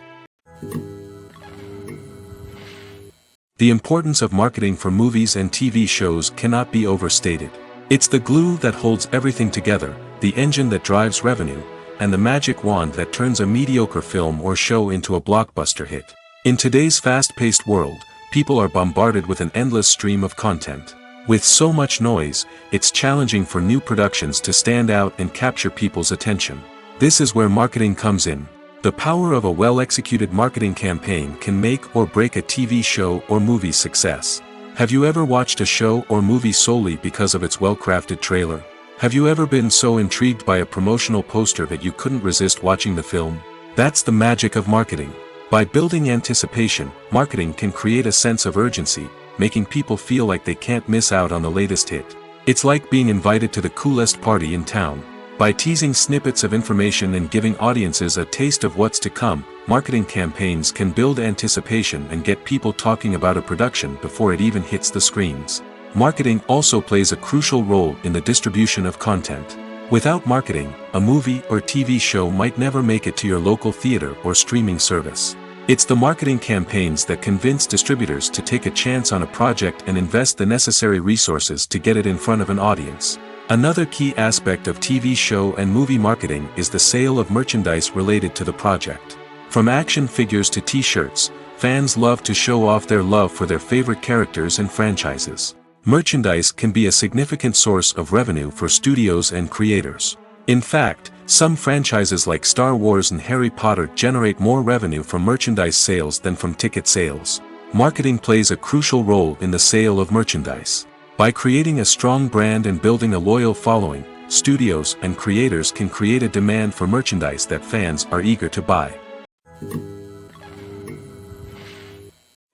The importance of marketing for movies and TV shows cannot be overstated. It's the glue that holds everything together, the engine that drives revenue, and the magic wand that turns a mediocre film or show into a blockbuster hit. In today's fast-paced world, people are bombarded with an endless stream of content. With so much noise, it's challenging for new productions to stand out and capture people's attention. This is where marketing comes in. The power of a well-executed marketing campaign can make or break a TV show or movie's success. Have you ever watched a show or movie solely because of its well-crafted trailer? Have you ever been so intrigued by a promotional poster that you couldn't resist watching the film? That's the magic of marketing. By building anticipation, marketing can create a sense of urgency, making people feel like they can't miss out on the latest hit. It's like being invited to the coolest party in town. By teasing snippets of information and giving audiences a taste of what's to come, marketing campaigns can build anticipation and get people talking about a production before it even hits the screens. Marketing also plays a crucial role in the distribution of content. Without marketing, a movie or TV show might never make it to your local theater or streaming service. It's the marketing campaigns that convince distributors to take a chance on a project and invest the necessary resources to get it in front of an audience. Another key aspect of TV show and movie marketing is the sale of merchandise related to the project. From action figures to t-shirts, fans love to show off their love for their favorite characters and franchises. Merchandise can be a significant source of revenue for studios and creators. In fact, some franchises like Star Wars and Harry Potter generate more revenue from merchandise sales than from ticket sales. Marketing plays a crucial role in the sale of merchandise. By creating a strong brand and building a loyal following, studios and creators can create a demand for merchandise that fans are eager to buy.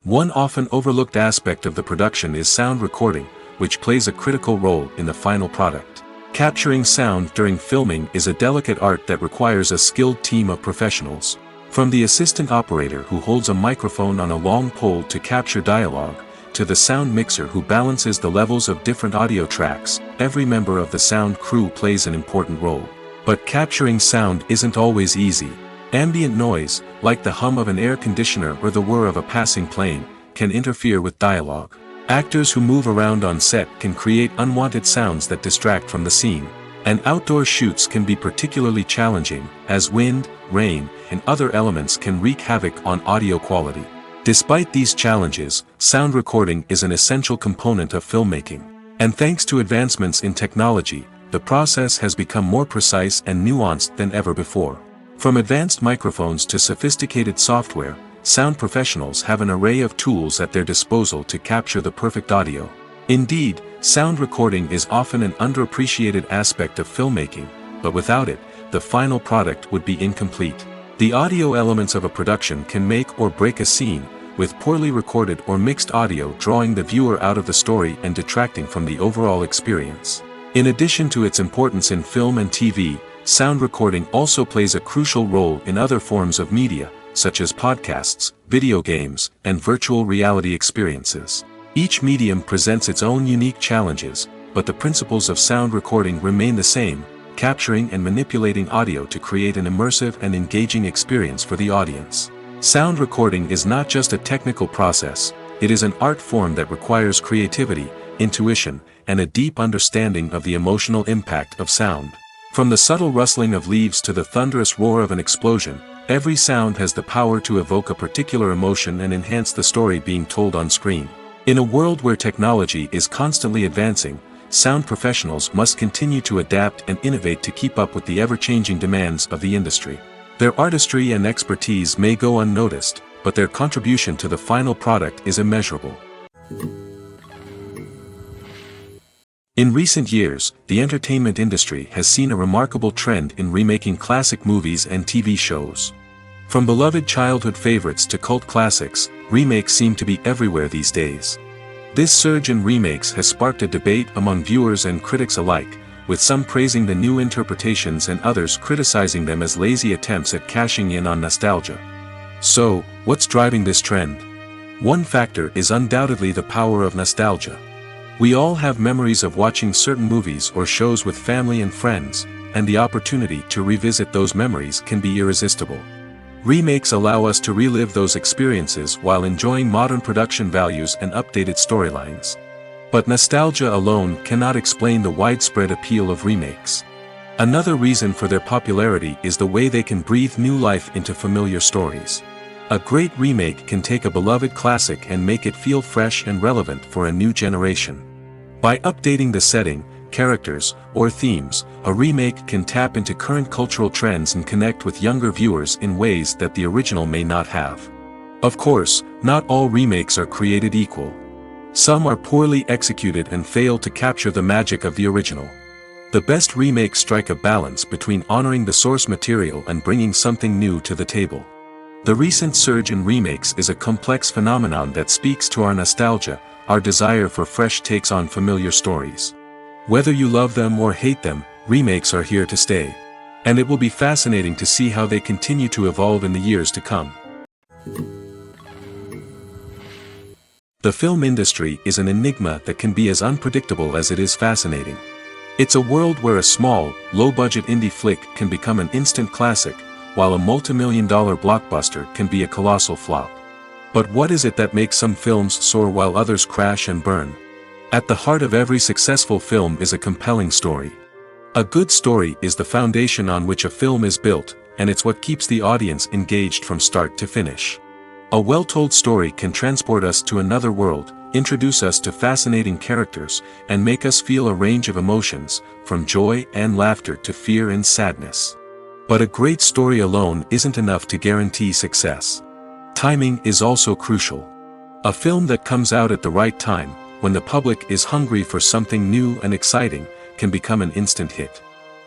One often overlooked aspect of the production is sound recording, which plays a critical role in the final product. Capturing sound during filming is a delicate art that requires a skilled team of professionals. From the assistant operator who holds a microphone on a long pole to capture dialogue, to the sound mixer who balances the levels of different audio tracks, every member of the sound crew plays an important role. But capturing sound isn't always easy. Ambient noise, like the hum of an air conditioner or the whir of a passing plane, can interfere with dialogue. Actors who move around on set can create unwanted sounds that distract from the scene. And outdoor shoots can be particularly challenging, as wind, rain, and other elements can wreak havoc on audio quality. Despite these challenges, sound recording is an essential component of filmmaking. And thanks to advancements in technology, the process has become more precise and nuanced than ever before. From advanced microphones to sophisticated software, sound professionals have an array of tools at their disposal to capture the perfect audio. Indeed, sound recording is often an underappreciated aspect of filmmaking, but without it, the final product would be incomplete. The audio elements of a production can make or break a scene, with poorly recorded or mixed audio drawing the viewer out of the story and detracting from the overall experience. In addition to its importance in film and TV, sound recording also plays a crucial role in other forms of media, such as podcasts, video games, and virtual reality experiences. Each medium presents its own unique challenges, but the principles of sound recording remain the same, capturing and manipulating audio to create an immersive and engaging experience for the audience. Sound recording is not just a technical process, it is an art form that requires creativity, intuition, and a deep understanding of the emotional impact of sound. From the subtle rustling of leaves to the thunderous roar of an explosion, every sound has the power to evoke a particular emotion and enhance the story being told on screen. In a world where technology is constantly advancing, sound professionals must continue to adapt and innovate to keep up with the ever-changing demands of the industry. Their artistry and expertise may go unnoticed, but their contribution to the final product is immeasurable. In recent years, the entertainment industry has seen a remarkable trend in remaking classic movies and TV shows. From beloved childhood favorites to cult classics, remakes seem to be everywhere these days. This surge in remakes has sparked a debate among viewers and critics alike, with some praising the new interpretations and others criticizing them as lazy attempts at cashing in on nostalgia. So, what's driving this trend? One factor is undoubtedly the power of nostalgia. We all have memories of watching certain movies or shows with family and friends, and the opportunity to revisit those memories can be irresistible. Remakes allow us to relive those experiences while enjoying modern production values and updated storylines. But nostalgia alone cannot explain the widespread appeal of remakes. Another reason for their popularity is the way they can breathe new life into familiar stories. A great remake can take a beloved classic and make it feel fresh and relevant for a new generation. By updating the setting, characters, or themes, a remake can tap into current cultural trends and connect with younger viewers in ways that the original may not have. Of course, not all remakes are created equal. Some are poorly executed and fail to capture the magic of the original. The best remakes strike a balance between honoring the source material and bringing something new to the table. The recent surge in remakes is a complex phenomenon that speaks to our nostalgia, our desire for fresh takes on familiar stories. Whether you love them or hate them, remakes are here to stay. And it will be fascinating to see how they continue to evolve in the years to come. The film industry is an enigma that can be as unpredictable as it is fascinating. It's a world where a small, low-budget indie flick can become an instant classic, while a multi-million-dollar blockbuster can be a colossal flop. But what is it that makes some films soar while others crash and burn? At the heart of every successful film is a compelling story. A good story is the foundation on which a film is built, and it's what keeps the audience engaged from start to finish. A well-told story can transport us to another world, introduce us to fascinating characters, and make us feel a range of emotions, from joy and laughter to fear and sadness. But a great story alone isn't enough to guarantee success. Timing is also crucial. A film that comes out at the right time, when the public is hungry for something new and exciting, can become an instant hit.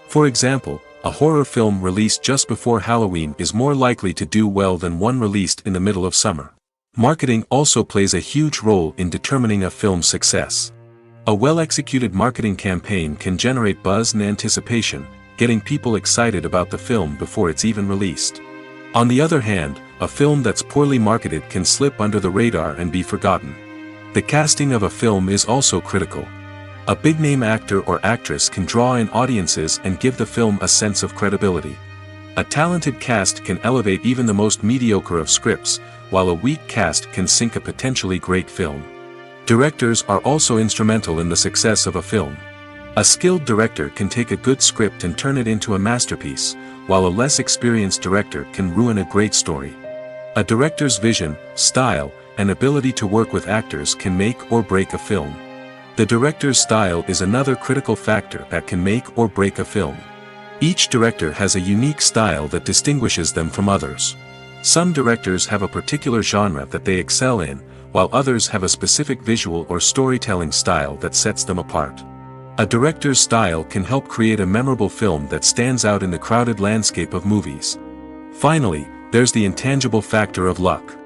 For example, a horror film released just before Halloween is more likely to do well than one released in the middle of summer. Marketing also plays a huge role in determining a film's success. A well-executed marketing campaign can generate buzz and anticipation, getting people excited about the film before it's even released. On the other hand, a film that's poorly marketed can slip under the radar and be forgotten. The casting of a film is also critical. A big-name actor or actress can draw in audiences and give the film a sense of credibility. A talented cast can elevate even the most mediocre of scripts, while a weak cast can sink a potentially great film. Directors are also instrumental in the success of a film. A skilled director can take a good script and turn it into a masterpiece, while a less experienced director can ruin a great story. A director's vision, style, and ability to work with actors can make or break a film. The director's style is another critical factor that can make or break a film. Each director has a unique style that distinguishes them from others. Some directors have a particular genre that they excel in, while others have a specific visual or storytelling style that sets them apart. A director's style can help create a memorable film that stands out in the crowded landscape of movies. Finally, there's the intangible factor of luck.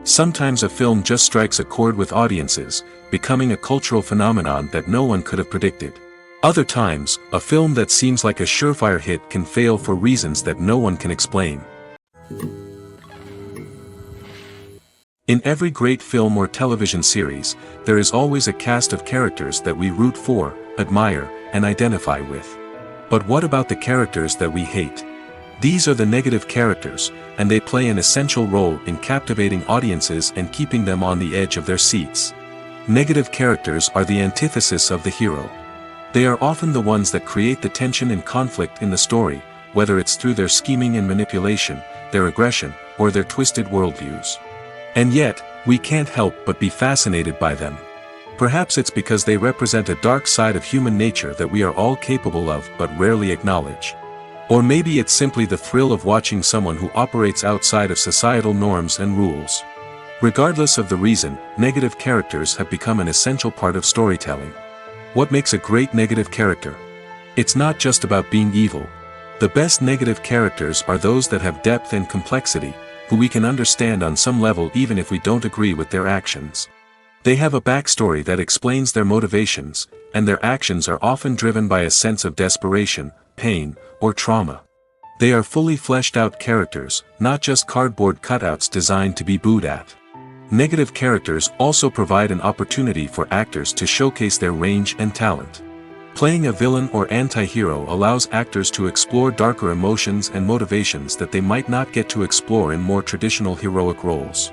Sometimes a film just strikes a chord with audiences, becoming a cultural phenomenon that no one could have predicted. Other times, a film that seems like a surefire hit can fail for reasons that no one can explain. In every great film or television series, there is always a cast of characters that we root for, admire, and identify with. But what about the characters that we hate? These are the negative characters, and they play an essential role in captivating audiences and keeping them on the edge of their seats. Negative characters are the antithesis of the hero. They are often the ones that create the tension and conflict in the story, whether it's through their scheming and manipulation, their aggression, or their twisted worldviews. And yet, we can't help but be fascinated by them. Perhaps it's because they represent a dark side of human nature that we are all capable of but rarely acknowledge. Or maybe it's simply the thrill of watching someone who operates outside of societal norms and rules. Regardless of the reason, negative characters have become an essential part of storytelling. What makes a great negative character? It's not just about being evil. The best negative characters are those that have depth and complexity, who we can understand on some level even if we don't agree with their actions. They have a backstory that explains their motivations, and their actions are often driven by a sense of desperation, pain, or trauma. They are fully fleshed out characters, not just cardboard cutouts designed to be booed at. Negative characters also provide an opportunity for actors to showcase their range and talent. Playing a villain or anti-hero allows actors to explore darker emotions and motivations that they might not get to explore in more traditional heroic roles.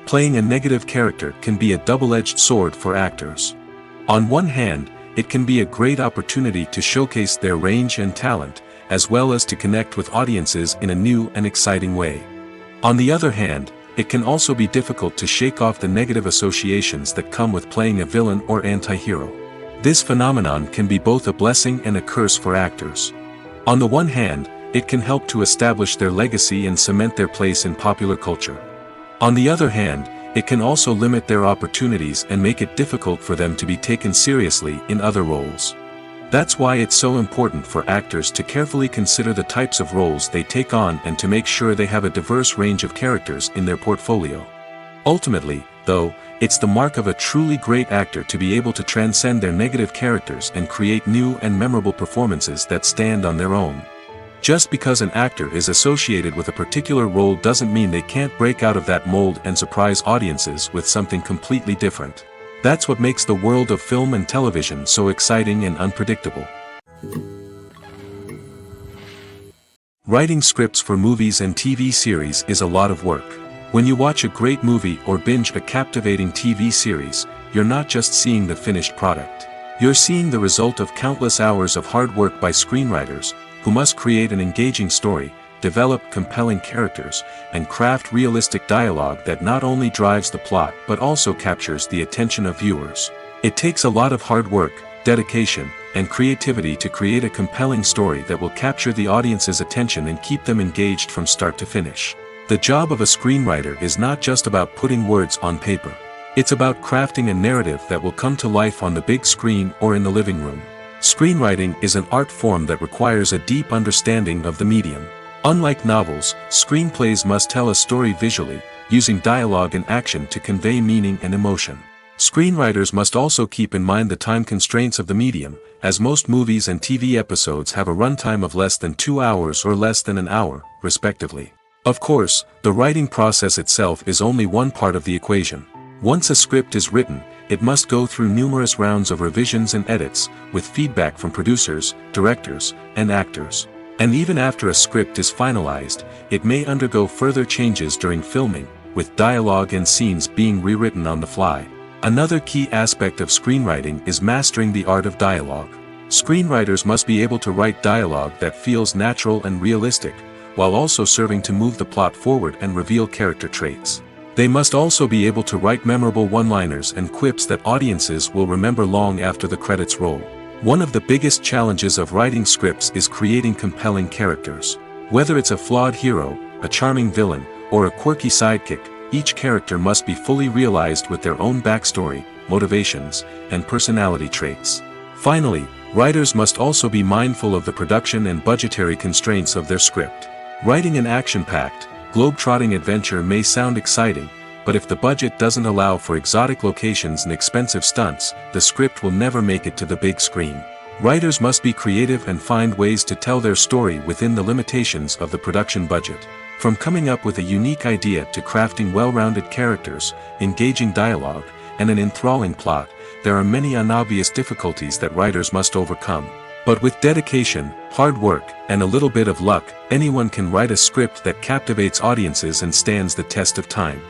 Playing a negative character can be a double-edged sword for actors. On one hand, it can be a great opportunity to showcase their range and talent, as well as to connect with audiences in a new and exciting way. On the other hand, it can also be difficult to shake off the negative associations that come with playing a villain or anti-hero. This phenomenon can be both a blessing and a curse for actors. On the one hand, it can help to establish their legacy and cement their place in popular culture. On the other hand, it can also limit their opportunities and make it difficult for them to be taken seriously in other roles. That's why it's so important for actors to carefully consider the types of roles they take on and to make sure they have a diverse range of characters in their portfolio. Ultimately, though, it's the mark of a truly great actor to be able to transcend their negative characters and create new and memorable performances that stand on their own. Just because an actor is associated with a particular role doesn't mean they can't break out of that mold and surprise audiences with something completely different. That's what makes the world of film and television so exciting and unpredictable. Writing scripts for movies and TV series is a lot of work. When you watch a great movie or binge a captivating TV series, you're not just seeing the finished product. You're seeing the result of countless hours of hard work by screenwriters, who must create an engaging story, develop compelling characters, and craft realistic dialogue that not only drives the plot but also captures the attention of viewers. It takes a lot of hard work, dedication, and creativity to create a compelling story that will capture the audience's attention and keep them engaged from start to finish. The job of a screenwriter is not just about putting words on paper. It's about crafting a narrative that will come to life on the big screen or in the living room. Screenwriting is an art form that requires a deep understanding of the medium. Unlike novels, screenplays must tell a story visually, using dialogue and action to convey meaning and emotion. Screenwriters must also keep in mind the time constraints of the medium, as most movies and TV episodes have a runtime of less than 2 hours or less than an hour, respectively. Of course, the writing process itself is only one part of the equation. Once a script is written, it must go through numerous rounds of revisions and edits, with feedback from producers, directors, and actors. And even after a script is finalized, it may undergo further changes during filming, with dialogue and scenes being rewritten on the fly. Another key aspect of screenwriting is mastering the art of dialogue. Screenwriters must be able to write dialogue that feels natural and realistic, while also serving to move the plot forward and reveal character traits. They must also be able to write memorable one-liners and quips that audiences will remember long after the credits roll. One of the biggest challenges of writing scripts is creating compelling characters. Whether it's a flawed hero, a charming villain, or a quirky sidekick, each character must be fully realized with their own backstory, motivations, and personality traits. Finally, writers must also be mindful of the production and budgetary constraints of their script. Writing an action-packed, globe-trotting adventure may sound exciting, but if the budget doesn't allow for exotic locations and expensive stunts, the script will never make it to the big screen. Writers must be creative and find ways to tell their story within the limitations of the production budget. From coming up with a unique idea to crafting well-rounded characters, engaging dialogue, and an enthralling plot, there are many unobvious difficulties that writers must overcome. But with dedication, hard work, and a little bit of luck, anyone can write a script that captivates audiences and stands the test of time.